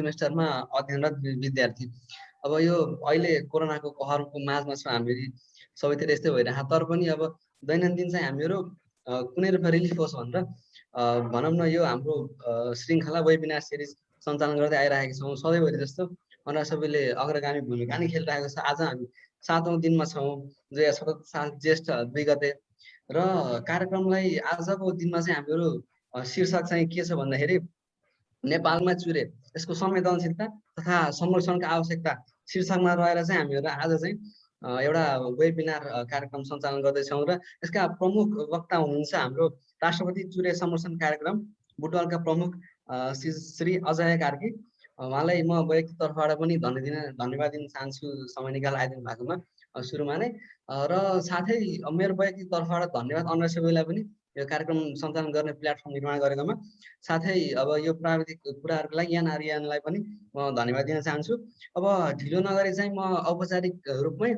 सेमेस्टरमा अध्ययनरत विद्यार्थी। अब यो अहिले कोरोनाको कहरको माझमा छ हामी सबैतिर यस्तै भइरहेको, तर पनि अब दैनन्दिन चाहिँ हामीहरू कुनै रूपमा रिलिफ होस् भनेर भनौँ न यो हाम्रो श्रृङ्खला वेबिनार सिरिज सञ्चालन गर्दै आइरहेका छौँ। सधैँभरि जस्तो अनुराग सबैले अग्रगामी भूमिका नै खेलिरहेको छ। आज हामी 7औं दिनमा छौँ, 2017 साल ज्येष्ठ 2 गते, र कार्यक्रमलाई आजको दिनमा चाहिँ हामीहरू शीर्षक चाहिँ के छ भन्दाखेरि नेपालमा चुरे यसको संवेदनशीलता तथा संरक्षणको आवश्यकता शीर्षकमा रहेर चाहिँ हामीहरू आज चाहिँ एउटा वेबिनार कार्यक्रम सञ्चालन गर्दैछौँ र यसका प्रमुख वक्ता हुनुहुन्छ हाम्रो राष्ट्रपति चुरे संरक्षण कार्यक्रम बुटवलका प्रमुख श्री अजय कार्की। उहाँलाई म वैयक्तिक तर्फबाट पनि धन्यवाद दिन चाहन्छु समय निकाल आइदिनु भएकोमा सुरुमा नै, र साथै मेरो वैयक्तिक तर्फबाट धन्यवाद अनुराग सबैलाई पनि यो कार्यक्रम सञ्चालन गर्ने प्लेटफर्म निर्माण गरेकोमा। साथै अब यो प्राविधिक कुराहरूको लागि यान आर्यनलाई पनि म धन्यवाद दिन चाहन्छु। अब ढिलो नगरी चाहिँ म औपचारिक रूपमै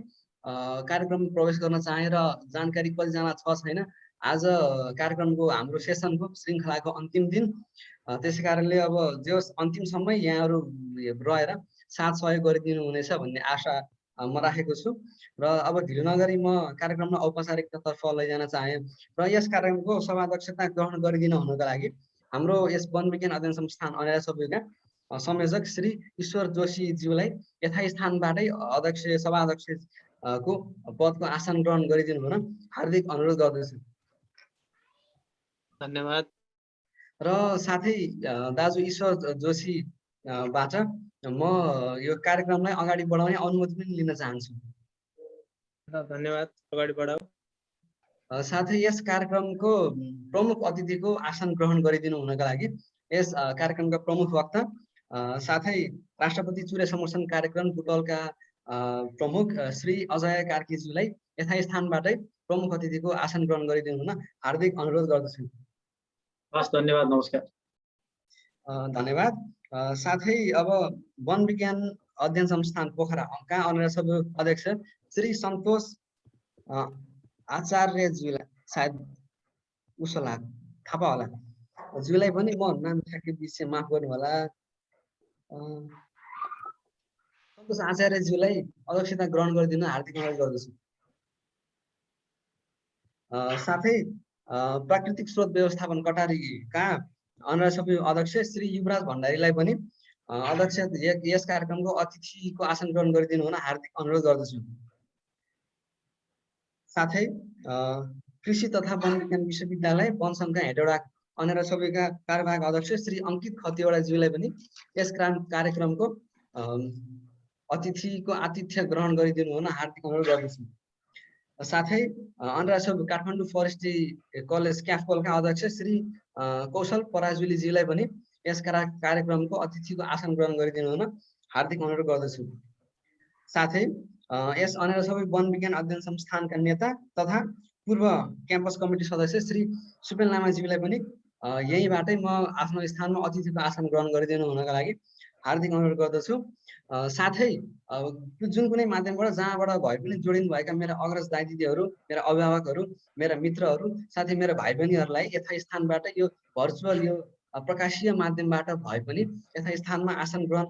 कार्यक्रम प्रवेश गर्न चाहे र जानकारी कतिजना छ छैन। आज कार्यक्रमको हाम्रो सेसनको श्रृङ्खलाको अन्तिम दिन, त्यसै कारणले अब जो अन्तिमसम्मै यहाँहरू रहेर साथ सहयोग गरिदिनु हुनेछ भन्ने आशा म राखेको छु। र अब ढिलो नगरी म कार्यक्रममा औपचारिकतातर्फ लैजान चाहे र यस कार्यक्रमको सभाध्यक्षता ग्रहण गरिदिनु हुनुको लागि हाम्रो यस वन विज्ञान अध्ययन संस्थान अनिरा सबैका संयोजक श्री ईश्वर जोशीज्यूलाई यथास्थानबाटै सभाध्यक्ष को पदको आसन ग्रहण गरिदिनु हुन हार्दिक अनुरोध गर्दछु। धन्यवाद। र साथै दाजु ईश्वर जोशी बाट म यो कार्यक्रमलाई अगाडि बढाउने अनुमति पनि लिन चाहन्छु। धन्यवाद, अगाडि बढाऊ। साथै यस कार्यक्रमको प्रमुख अतिथिको आसन ग्रहण गरिदिनु हुनका लागि यस कार्यक्रमका प्रमुख वक्ता साथै राष्ट्रपति चुरे संरक्षण कार्यक्रम बुटवलका प्रमुख श्री अजय कार्कीज्यूलाई यथास्थानबाटै प्रमुख अतिथिको आसन ग्रहण गरिदिनु हुन हार्दिक अनुरोध गर्दछु। हस्, धन्यवाद, नमस्कार। धन्यवाद। साथै अब वन विज्ञान अध्ययन संस्थान पोखराका अनिरा सभा अध्यक्ष श्री सन्तोष आचार्यज्यूलाई सायद उसोला थाहा होला ज्यूलाई पनि म नाम ठ्याक्कै विषय माफ गर्नु होला। सन्तोष आचार्यज्यूलाई अध्यक्षता ग्रहण गरिदिन हार्दिक अनुरोध गर्दछु। साथै प्राकृतिक स्रोत व्यवस्थापन कटारीका अनुराग सभा अध्यक्ष श्री युवराज भण्डारीलाई पनि अध्यक्ष यस कार्यक्रमको अतिथिको आसन ग्रहण गरिदिनु हुन हार्दिक अनुरोध गर्दछु। साथै कृषि तथा वन विज्ञान विश्वविद्यालय वनसङ्घका हेटौडा अनिरा सबैका कार्यवाहक अध्यक्ष श्री अङ्कित खतिवडाज्यूलाई पनि यस कार्यक्रमको अतिथिको आतिथ्य ग्रहण गरिदिनु हुन हार्दिक अनुरोध गर्दछु। साथै अनिरा सब काठमाडौँ फरेस्ट्री कलेज क्याफकोलका अध्यक्ष श्री कौशल पराजुलीज्यूलाई पनि यस कार्यक्रमको अतिथिको आसन ग्रहण गरिदिनु हुन हार्दिक अनुरोध गर्दछु। साथै यस अनिरा सबै वन विज्ञान अध्ययन संस्थानका नेता तथा पूर्व क्याम्पस कमिटी सदस्य श्री सुपेन लामाज्यूलाई पनि यहीँबाटै म आफ्नो स्थानमा अतिथिको आसन ग्रहण गरिदिनु हुनका लागि हार्दिक अनुरोध गर्दछु। साथै जुन कुनै माध्यमबाट जहाँबाट भए पनि जोडिनु भएका मेरा अग्रज दाइ दिदीहरू, मेरा अभिभावकहरू, मेरा मित्रहरू, साथै मेरा भाइ बहिनीहरूलाई यथास्थानबाट यो भर्चुअल यो प्रकाशीय माध्यमबाट भए पनि यथास्थानमा आसन ग्रहण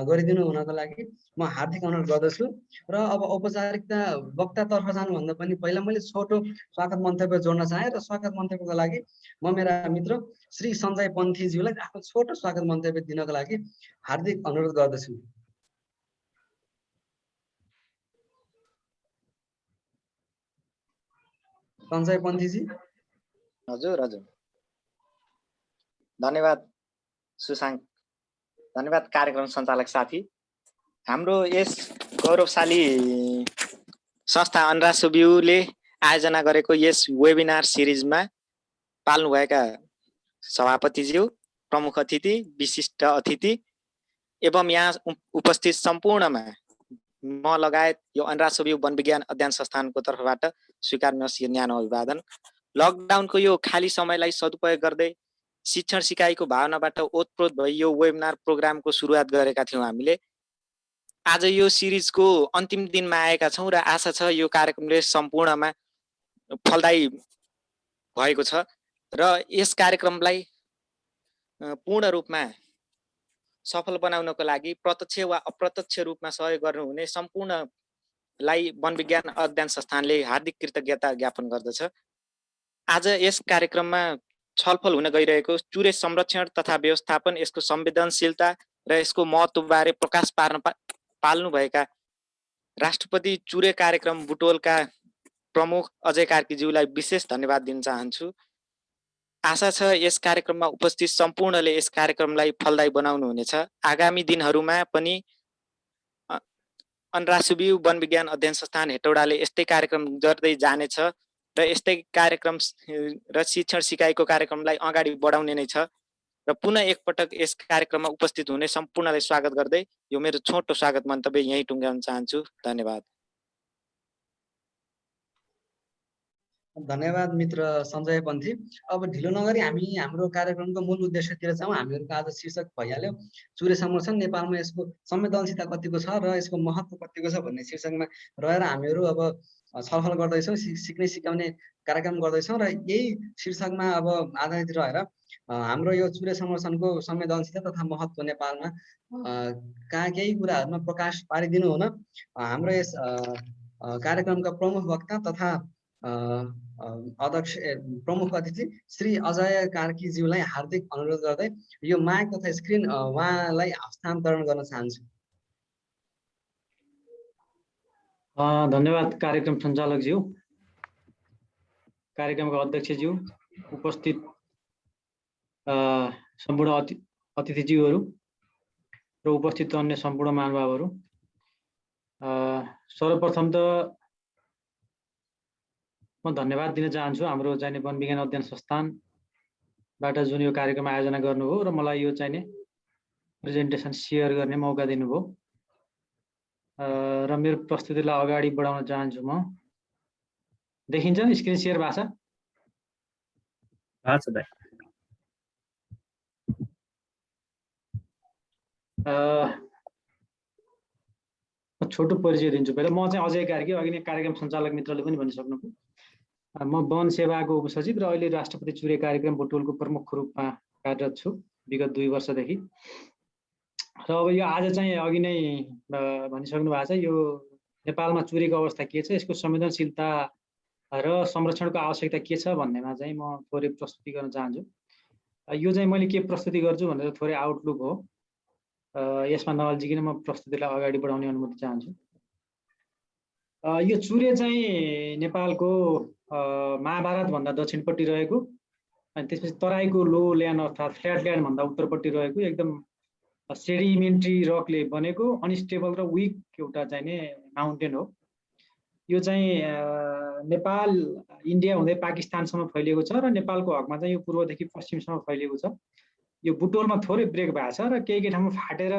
गरिदिनु हुनको लागि म हार्दिक अनुरोध गर्दछु। र अब औपचारिकता वक्तातर्फ जानुभन्दा पनि पहिला मैले छोटो स्वागत मन्तव्य जोड्न चाहे र स्वागत मन्तव्यको लागि म मेरा मित्र श्री सञ्जय पन्थीज्यूलाई आफ्नो छोटो स्वागत मन्तव्य दिनको लागि हार्दिक अनुरोध गर्दछु। सञ्जय पन्थीजी। हजुर हजुर, धन्यवाद सुशाङ्क, धन्यवाद कार्यक्रम सञ्चालक साथी। हाम्रो यस गौरवशाली संस्था अनिरा सुब्यूले आयोजना गरेको यस वेबिनार सिरिजमा पाल्नुभएका सभापतिज्यू, प्रमुख अतिथि, विशिष्ट अतिथि एवं यहाँ उपस्थित सम्पूर्णमा म लगायत यो अनिरा सुब्यू वन विज्ञान अध्ययन संस्थानको तर्फबाट स्वीकार्नुहोस् यो न्यानो अभिवादन। लकडाउनको यो खाली समयलाई सदुपयोग गर्दै शिक्षण सिकाइको भावनाबाट ओतप्रोत भई यो वेबिनार प्रोग्रामको सुरुवात गरेका थियौँ हामीले। आज यो सिरिजको अन्तिम दिनमा आएका छौँ र आशा छ यो कार्यक्रमले सम्पूर्णमा फलदायी भएको छ र यस कार्यक्रमलाई पूर्ण रूपमा सफल बनाउनको लागि प्रत्यक्ष वा अप्रत्यक्ष रूपमा सहयोग गर्नुहुने सम्पूर्णलाई वन विज्ञान अध्ययन संस्थानले हार्दिक कृतज्ञता ज्ञापन गर्दछ। आज यस कार्यक्रममा छलफल हुन गइरहेको चुरे संरक्षण तथा व्यवस्थापन, यसको संवेदनशीलता र यसको महत्त्वबारे प्रकाश पाल्नुभएका राष्ट्रपति चुरे कार्यक्रम बुटोलका प्रमुख अजय कार्कीज्यूलाई विशेष धन्यवाद दिन चाहन्छु। आशा छ यस कार्यक्रममा उपस्थित सम्पूर्णले यस कार्यक्रमलाई फलदायी बनाउनुहुनेछ। आगामी दिनहरूमा पनि अनरासुबिउ वन विज्ञान अध्ययन संस्थान हेटौडाले यस्तै कार्यक्रम गर्दै जानेछ र यस्तै कार्यक्रम र शिक्षण सिकाइको कार्यक्रमलाई अगाडि बढाउने नै छ। र पुनः एकपटक यस कार्यक्रममा उपस्थित हुने सम्पूर्णलाई स्वागत गर्दै यो मेरो छोटो स्वागत मन्तव्य यही टुङ्ग्याउन चाहन्छु। धन्यवाद। धन्यवाद मित्र सञ्जय पन्थी। अब ढिलो नगरी हामी हाम्रो कार्यक्रमको मूल उद्देश्यतिर जाउँ। हामीहरूको आज शीर्षक भइहाल्यो चुरे संरक्षण, नेपालमा यसको संवेदनशीलता कतिको छ र यसको महत्त्व कतिको छ भन्ने शीर्षकमा रहेर हामीहरू अब छलफल गर्दैछौँ, सिक्ने सिकाउने कार्यक्रम गर्दैछौँ र यही शीर्षकमा अब आधारित रहेर हाम्रो यो चुरे संरक्षणको संवेदनशीलता तथा महत्त्व नेपालमा केही कुराहरूमा प्रकाश पारिदिनु हुन हाम्रो यस कार्यक्रमका प्रमुख वक्ता तथा अध्यक्ष प्रमुख अतिथि श्री अजय कार्कीज्यूलाई हार्दिक अनुरोध गर्दै यो माइक तथा स्क्रिन उहाँलाई हस्तान्तरण गर्न चाहन्छु। धन्यवाद कार्यक्रम सञ्चालकज्यू, कार्यक्रमका अध्यक्षज्यू, उपस्थित सम्पूर्ण अतिथिज्यूहरू र उपस्थित अन्य सम्पूर्ण महानुभावहरू। सर्वप्रथम त म धन्यवाद दिन चाहन्छु हाम्रो चाहिने वन विज्ञान अध्ययन संस्थानबाट जुन यो कार्यक्रम आयोजना गर्नुभयो र मलाई यो चाहिने प्रेजेन्टेसन सेयर गर्ने मौका दिनुभयो र मेरो प्रस्तुतिलाई अगाडि बढाउन चाहन्छु। म देखिन्छ स्क्रिन सेयर भएको छ? छोटो परिचय दिन्छु। पहिला म चाहिँ अजय कार्की, अघि नै कार्यक्रम सञ्चालक मित्रले पनि भनिसक्नुभयो। म वन सेवाको उपसचिव र अहिले राष्ट्रपति चुरे कार्यक्रम बुटोलको प्रमुख रूपमा कार्यरत छु विगत 2 वर्षदेखि। र अब यो आज चाहिँ अघि नै भनिसक्नु भएको छ, यो नेपालमा चुरेको अवस्था के छ, यसको संवेदनशीलता र संरक्षणको आवश्यकता के छ भन्नेमा चाहिँ म थोरै प्रस्तुति गर्न चाहन्छु। यो चाहिँ मैले के प्रस्तुति गर्छु भनेर थोरै आउटलुक हो, यसमा नअल्झिकन म प्रस्तुतिलाई अगाडि बढाउने अनुमति चाहन्छु। यो चुरे चाहिँ नेपालको महाभारतभन्दा दक्षिणपट्टि रहेको अनि त्यसपछि तराईको लो ल्यान्ड अर्थात् फ्ल्याट ल्यान्डभन्दा उत्तरपट्टि रहेको एकदम सेडिमेन्ट्री रकले बनेको अनस्टेबल र विक एउटा चाहिने माउन्टेन हो। यो चाहिँ नेपाल, इन्डिया हुँदै पाकिस्तानसम्म फैलिएको छ र नेपालको हकमा चाहिँ यो पूर्वदेखि पश्चिमसम्म फैलिएको छ। यो बुटोलमा थोरै ब्रेक भएको छ र केही ठाउँमा फाटेर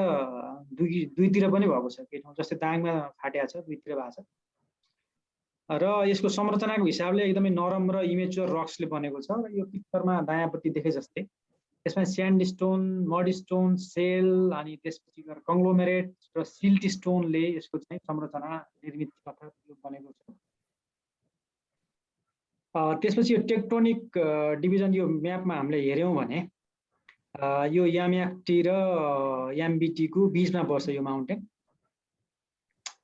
दुईतिर पनि भएको छ। केही ठाउँ जस्तै दाङमा फाटेको छ, दुईतिर भएको छ र यसको संरचनाको हिसाबले एकदमै नरम र इमेच्योर रक्सले बनेको छ र यो पिक्चरमा दायाँपट्टि देखे जस्तै यसमा स्यान्डस्टोन, मडस्टोन, सेल अनि त्यसपछि गएर कङ्ग्लोमेरेट र सिल्ट स्टोनले यसको चाहिँ संरचना निर्मित अर्थात् यो बनेको छ। त्यसपछि यो टेक्टोनिक डिभिजन यो म्यापमा हामीले हेऱ्यौँ भने यो यामयाक्टी र याम्बिटीको बीचमा बस्छ यो माउन्टेन।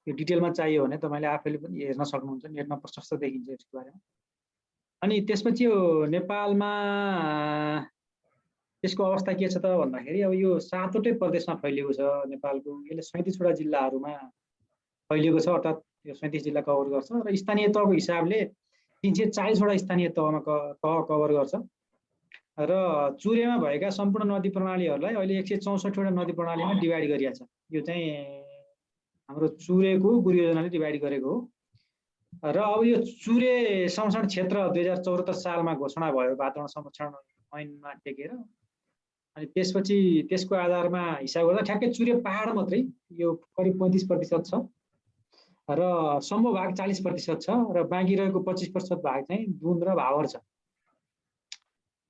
यो डिटेलमा चाहियो भने तपाईँले आफैले पनि हेर्न सक्नुहुन्छ, नेटमा प्रशस्त देखिन्छ यसको बारेमा। अनि त्यसपछि यो नेपालमा यसको अवस्था के छ त भन्दाखेरि अब यो 7वटै प्रदेशमा फैलिएको छ नेपालको। यसले 37वटा जिल्लाहरूमा फैलिएको छ, अर्थात् यो 37 जिल्ला कभर गर्छ र स्थानीय तहको हिसाबले 340वटा स्थानीय तह कभर गर्छ र चुरेमा भएका सम्पूर्ण नदी प्रणालीहरूलाई अहिले 164वटा नदी प्रणालीमा डिभाइड गरिएको छ। यो चाहिँ हाम्रो चुरेको गुरु योजनाले डिभाइड गरेको हो र अब यो चुरे संरक्षण क्षेत्र 2074 सालमा घोषणा भयो वातावरण संरक्षण ऐनमा टेकेर। अनि त्यसपछि त्यसको आधारमा हिसाब गर्दा ठ्याक्कै चुरे पहाड मात्रै यो करिब 35% छ र सम्भव भाग 40% छ र बाँकी रहेको 25% भाग चाहिँ दुन र भावर छ।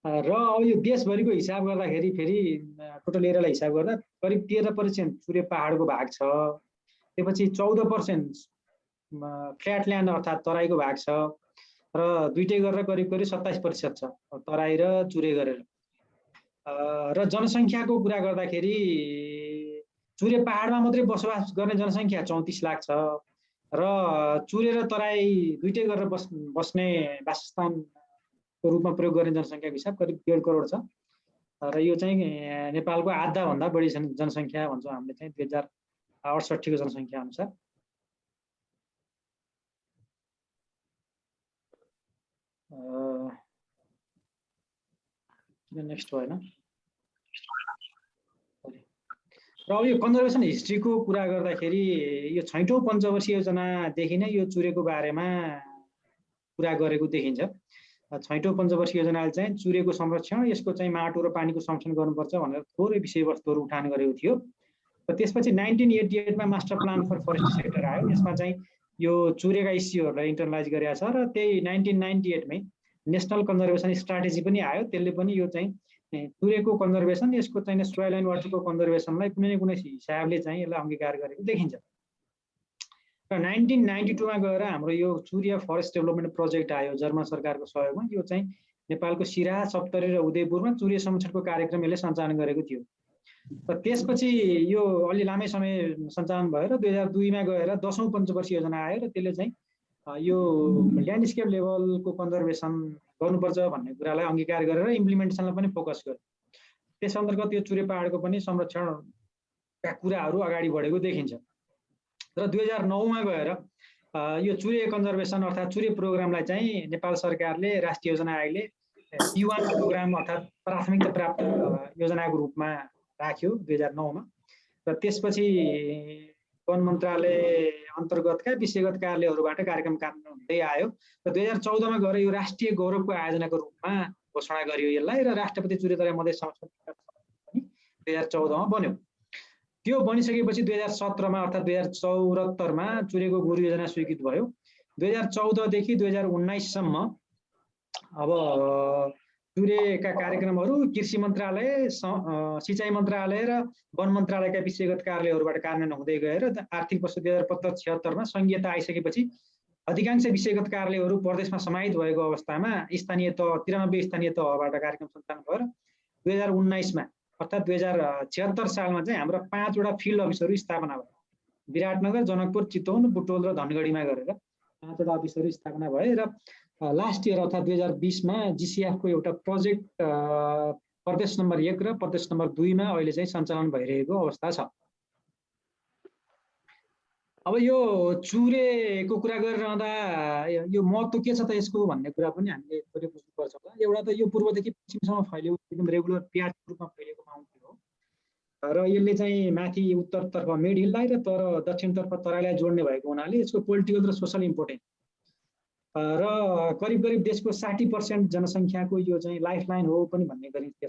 र अब यो देशभरिको हिसाब गर्दाखेरि फेरि टोटल एरियालाई हिसाब गर्दा करिब 13% चुरे पहाडको भाग छ। त्यसपछि 14% फ्ल्याट ल्यान्ड अर्थात् तराईको भाग छ र दुईटै गरेर करिब 27% छ, तराई र चुरे गरेर। र जनसङ्ख्याको कुरा गर्दाखेरि चुरे पहाडमा मात्रै बसोबास गर्ने जनसङ्ख्या 34 लाख छ र चुरे र तराई दुइटै गरेर बस्ने वासस्थानको रूपमा प्रयोग गर्ने जनसङ्ख्याको हिसाब करिब 1.5 करोड छ र यो चाहिँ नेपालको आधा भन्दा बढी जनसङ्ख्या भन्छौँ हामीले चाहिँ 2068 को जनसङ्ख्या अनुसार। किन नेक्स्ट भएन? र अब यो कन्जर्भेसन हिस्ट्रीको कुरा गर्दाखेरि यो 6औं पञ्चवर्षीय योजनादेखि नै यो चुरेको बारेमा कुरा गरेको देखिन्छ। 6औं पञ्चवर्षीय योजनाले चाहिँ चुरेको संरक्षण, यसको चाहिँ माटो र पानीको संरक्षण गर्नुपर्छ भनेर थोरै विषयवस्तुहरू उठान गरेको थियो। र त्यसपछि 1988 मा master plan for forestry sector आयो। यसमा चाहिँ यो चुरेका इस्युहरूलाई इन्टरनलाइज गरेको छ र त्यही 1998 मै नेसनल कन्जर्भेसन स्ट्राटेजी पनि आयो। त्यसले पनि यो चाहिँ चुरेको कन्जर्भेसन, यसको चाहिँ सोइल एन्ड वाटरको कन्जर्भेसनलाई कुनै न कुनै हिसाबले चाहिँ यसलाई अंगीकार गरेको देखिन्छ। र 1992 मा गएर हाम्रो यो चुरिया फरेस्ट डेभलपमेन्ट प्रोजेक्ट आयो जर्मन सरकारको सहयोगमा। यो चाहिँ नेपालको सिराहा, सप्तरी र उदयपुरमा चुरे संरक्षणको कार्यक्रम यसले सञ्चालन गरेको थियो। र त्यसपछि यो अलि लामै समय सञ्चालन भएर 2002 मा गएर 10औं पञ्चवर्षीय योजना आयो र त्यसले चाहिँ यो ल्यान्डस्केप लेभलको कन्जर्भेसन गर्नुपर्छ भन्ने कुरालाई अंगीकार गरेर इम्प्लिमेन्टेसनलाई पनि फोकस गर्यो। त्यस अन्तर्गत यो चुरे पहाडको पनि संरक्षणका कुराहरू अगाडि बढेको देखिन्छ। र 2009 मा गएर यो चुरे कन्जर्भेसन अर्थात् चुरे प्रोग्रामलाई चाहिँ नेपाल सरकारले राष्ट्रिय योजना आयोगले P1 प्रोग्राम अर्थात् प्राथमिकता प्राप्त योजनाको रूपमा राख्यो 2009 मा। र त्यसपछि वन मन्त्रालय अन्तर्गतका विषयगत कार्यालयहरूबाट कार्यक्रम कार्यान्वयन हुँदै आयो र 2014 मा गएर यो राष्ट्रिय गौरवको आयोजनाको रूपमा घोषणा गरियो यसलाई। र राष्ट्रपति चुरे तराई मधेस संरक्षण पनि 2014 मा बन्यो। त्यो बनिसकेपछि 2017 मा अर्थात् 2074 मा चुरेको गुरु योजना स्वीकृत भयो। 2014 देखि 2019 सम्म अब चुरेका कार्यक्रमहरू कृषि मन्त्रालय, सिंचाई मन्त्रालय र वन मन्त्रालयका विषयगत कार्यालयहरूबाट कार्यान्वयन हुँदै गएर आर्थिक वर्ष 2075-76 मा संघीयता आइसकेपछि अधिकांश विषयगत कार्यालयहरू प्रदेशमा समाहित भएको अवस्थामा स्थानीय तह 93 स्थानीय तहबाट कार्यक्रम सञ्चालन भयो। 2019 मा अर्थात् 2076 सालमा चाहिँ हाम्रो 5 वटा फिल्ड अफिसहरू स्थापना भयो। विराटनगर, जनकपुर, चितवन, बुटोल र धनगढीमा गरेर 5 वटा अफिसहरू स्थापना भए। र लास्ट इयर अर्थात् 2020 मा GCF को एउटा प्रोजेक्ट प्रदेश नम्बर 1 र प्रदेश नम्बर 2 मा अहिले चाहिँ सञ्चालन भइरहेको अवस्था छ। अब यो चुरेको कुरा गरिरहँदा यो महत्त्व के छ त यसको भन्ने कुरा पनि हामीले थोरै बुझ्नुपर्छ होला। एउटा त यो पूर्वदेखि पश्चिमसम्म फैलिएको एकदम रेगुलर प्याचको रूपमा फैलिएको माउन्टेन हो र यसले चाहिँ माथि उत्तरतर्फ मिड हिललाई र दक्षिणतर्फ तराईलाई जोड्ने भएको हुनाले यसको पोलिटिकल र सोसल इम्पोर्टेन्स र करिब देशको 60% जनसङ्ख्याको यो चाहिँ लाइफलाइन हो पनि भन्ने गरिन्छ।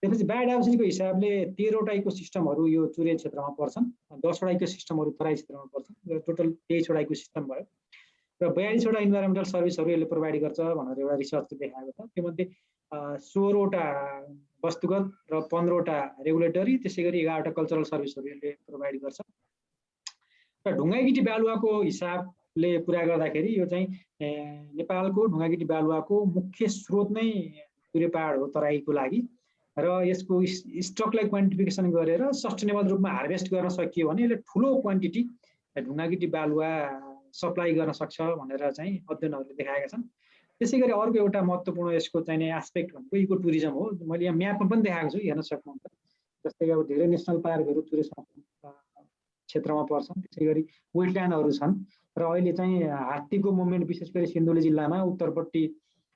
त्यसपछि बायोडाइभर्सिटीको हिसाबले 13 वटा इकोसिस्टमहरू यो चुरे क्षेत्रमा पर्छन्, 10 वटा इकोसिस्टमहरू तराई क्षेत्रमा पर्छन् र टोटल 23 वटा इकोसिस्टम भयो। र 42 वटा इन्भाइरोमेन्टल सर्भिसहरू यसले प्रोभाइड गर्छ भनेर एउटा रिसर्चले देखाएको छ। त्योमध्ये 16 वटा वस्तुगत र 15 वटा रेगुलेटरी, त्यसै गरी 11 वटा कल्चरल सर्भिसहरू यसले प्रोभाइड गर्छ। र ढुङ्गागिटी बालुवाको हिसाबले कुरा गर्दाखेरि यो चाहिँ नेपालको ढुङ्गागिटी बालुवाको मुख्य स्रोत नै चुरे पहाड हो तराईको लागि। र यसको स्टकलाई क्वान्टिफिकेसन गरेर सस्टेनेबल रूपमा हार्भेस्ट गर्न सकियो भने यसले ठुलो क्वान्टिटी ढुङ्गागिटी बालुवा सप्लाई गर्न सक्छ भनेर चाहिँ अध्ययनहरूले देखाएका छन्। त्यसै गरी अर्को एउटा महत्त्वपूर्ण यसको चाहिँ एस्पेक्ट भनेको इको टुरिज्म हो। मैले यहाँ म्यापमा पनि देखाएको छु, हेर्न सक्नुहुन्छ। जस्तै अब धेरै नेसनल पार्कहरू चुरे क्षेत्रमा पर्छन्, त्यसै गरी वेटल्यान्डहरू छन् र अहिले चाहिँ हात्तीको मुभमेन्ट विशेष गरी सिन्धुली जिल्लामा उत्तरपट्टि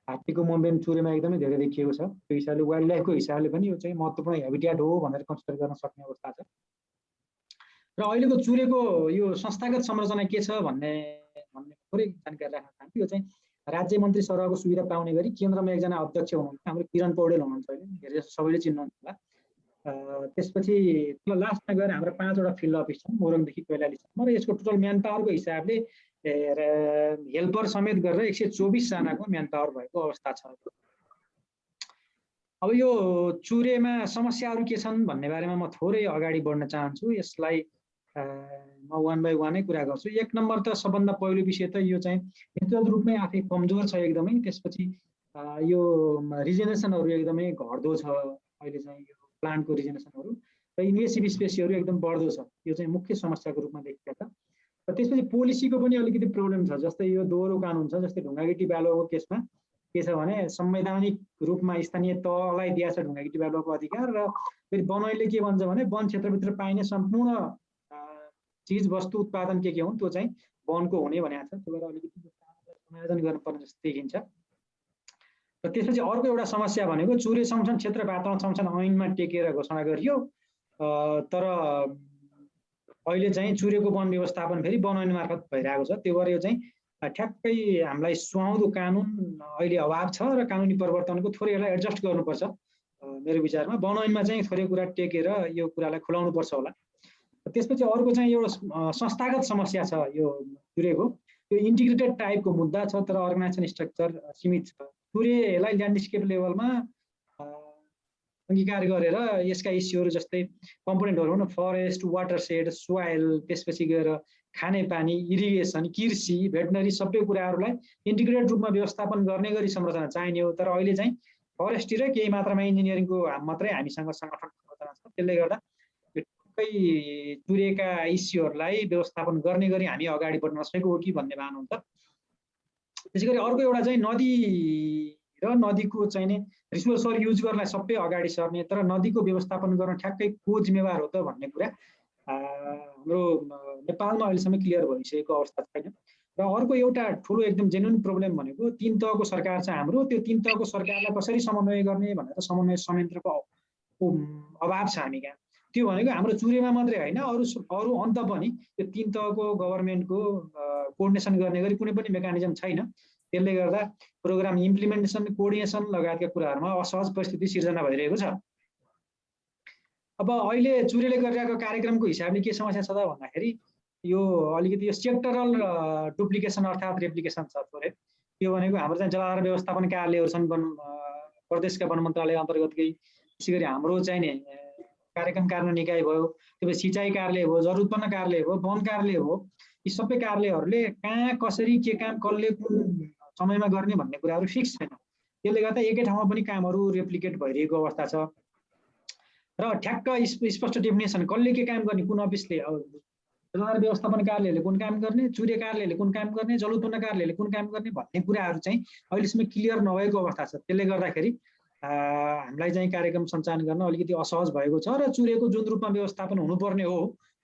हात्तीको मुभमेन्ट चुरेमा एकदमै धेरै देखिएको छ। त्यो हिसाबले वाइल्ड लाइफको हिसाबले पनि यो चाहिँ महत्त्वपूर्ण हेबिट्याट हो भनेर कन्सिडर गर्न सक्ने अवस्था छ। र अहिलेको चुरेको यो संस्थागत संरचना के छ भन्ने थोरै जानकारी राख्न चाहन्छु। यो चाहिँ राज्य मन्त्री सरहको सुविधा पाउने गरी केन्द्रमा एकजना अध्यक्ष हुनुहुन्छ, हाम्रो किरण पौडेल हुनुहुन्छ, अहिले धेरै जस्तो सबैले चिन्नुहुन्छ होला। त्यसपछि लास्टमा गएर हाम्रो 5 वटा फिल्ड अफिस छन्, मोरङदेखि कैलालीसम्म। र यसको टोटल म्यान पावरको हिसाबले हेल्पर समेत गरेर 124 जनाको म्यान पावर भएको अवस्था छ। अब यो चुरेमा समस्याहरू के छन् भन्ने बारेमा म थोरै अगाडि बढ्न चाहन्छु। यसलाई म वान बाई वानै कुरा गर्छु। 1 नम्बर त सबभन्दा पहिलो विषय त यो चाहिँ नेचुरल रूपमै आफै कमजोर छ एकदमै। त्यसपछि यो रिजेनेसनहरू एकदमै घट्दो छ अहिले चाहिँ यो प्लान्टको रिजेनेसनहरू। र इन्भेसिभ स्पेसीहरू एकदम बढ्दो छ। यो चाहिँ मुख्य समस्याको रूपमा देखिएको छ। र त्यसपछि पोलिसीको पनि अलिकति प्रब्लम छ। जस्तै यो दोहोरो कानुन छ, जस्तै ढुङ्गागिटी बालुवाको केसमा के छ भने संवैधानिक रूपमा स्थानीय तहलाई दिएको छ ढुङ्गागिटी बालुवाको अधिकार, र फेरि वन ऐनले के भन्छ भने वन क्षेत्रभित्र पाइने सम्पूर्ण चिज वस्तु उत्पादन के हुन् त्यो चाहिँ वनको हुने भनेको छ। त्यो भएर अलिकति समायोजन गर्नुपर्ने जस्तो देखिन्छ। र त्यसपछि अर्को एउटा समस्या भनेको चुरे संरक्षण क्षेत्र वातावरण संरक्षण ऐनमा टेकेर घोषणा गरियो, तर अहिले चाहिँ चुरेको वन व्यवस्थापन फेरि वन ऐन मार्फत भइरहेको छ। त्यो भएर यो चाहिँ ठ्याक्कै हामीलाई सुहाउँदो कानुन अहिले अभाव छ र कानुनी परिवर्तनको थोरै यसलाई एडजस्ट गर्नुपर्छ। मेरो विचारमा वन ऐनमा चाहिँ थोरै कुरा टेकेर यो कुरालाई खुलाउनु पर्छ होला। त्यसपछि अर्को चाहिँ एउटा संस्थागत समस्या छ यो चुरेको। यो इन्टिग्रेटेड टाइपको मुद्दा छ तर अर्गनाइजेसन स्ट्रक्चर सीमित छ। चुरेलाई ल्यान्डस्केप लेभलमा अङ्गीकार गरेर यसका इस्युहरू जस्तै कम्पोनेन्टहरू हुन् फरेस्ट, वाटर सेड, सोइल, त्यसपछि गएर खानेपानी, इरिगेसन, कृषि, भेटनरी सबै कुराहरूलाई इन्टिग्रेटेड रूपमा व्यवस्थापन गर्ने गरी संरचना चाहिने हो। तर अहिले चाहिँ फरेस्ट्री र केही मात्रामा इन्जिनियरिङको मात्रै हामीसँग सङ्गठन संरचना छ। त्यसले गर्दा चुरेका इस्युहरूलाई व्यवस्थापन गर्ने गरी हामी अगाडि बढ्न नसकेको हो कि भन्ने भान हुन्छ। त्यसै गरी अर्को एउटा चाहिँ नदी र नदीको चाहिने रिसोर्सहरू युज गर्नलाई सबै अगाडि सर्ने, तर नदीको व्यवस्थापन गर्न ठ्याक्कै को जिम्मेवार हो त भन्ने कुरा हाम्रो नेपालमा अहिलेसम्म क्लियर भइसकेको अवस्था छैन। र अर्को एउटा ठुलो एकदम जेन्युन प्रब्लम भनेको 3 तहको सरकार छ हाम्रो। त्यो 3 तहको सरकारलाई कसरी समन्वय गर्ने भनेर समन्वय संयन्त्रको अभाव छ हामी कहाँ। त्यो भनेको हाम्रो चुरेमा मात्रै होइन, अरू अन्त पनि यो 3 तहको गभर्मेन्टको कोअर्डिनेसन गर्ने गरी कुनै पनि मेकानिजम छैन। त्यसले गर्दा प्रोग्राम इम्प्लिमेन्टेसन, कोअर्डिनेसन लगायतका कुराहरूमा असहज परिस्थिति सिर्जना भइरहेको छ। अब अहिले चुरेले गरिरहेको कार्यक्रमको हिसाबले के समस्या छ त भन्दाखेरि यो अलिकति यो सेक्टरल डुप्लिकेसन अर्थात् रेप्लिकेसन छ थोरै। यो भनेको हाम्रो चाहिँ जलाधार व्यवस्थापन कार्यालयहरू छन् प्रदेशका वन मन्त्रालय अन्तर्गतकै। त्यसै गरी हाम्रो चाहिँ नि कार्यक्रम कार्यान्वयन निकाय भयो, त्यसपछि सिँचाइ कार्यालय भयो, जल उत्पन्न कार्यालय भयो, वन कार्यालय हो। यी सबै कार्यालयहरूले कहाँ कसरी के काम कसले कुन समयमा गर्ने भन्ने कुराहरू फिक्स छैन। त्यसले गर्दा एकै ठाउँमा पनि कामहरू रेप्लिकेट भइरहेको अवस्था छ। र ठ्याक्क स्पष्ट डेफिनेसन कसले के काम गर्ने, कुन अफिसले जलाधार व्यवस्थापन कार्यालयले कुन काम गर्ने, चुरे कार्यालयले कुन काम गर्ने, जल उत्पन्न कार्यालयले कुन काम गर्ने भन्ने कुराहरू चाहिँ अहिलेसम्म क्लियर नभएको अवस्था छ। त्यसले गर्दाखेरि हामीलाई चाहिँ कार्यक्रम सञ्चालन गर्न अलिकति असहज भएको छ। र चुरेको जुन रूपमा व्यवस्थापन हुनुपर्ने हो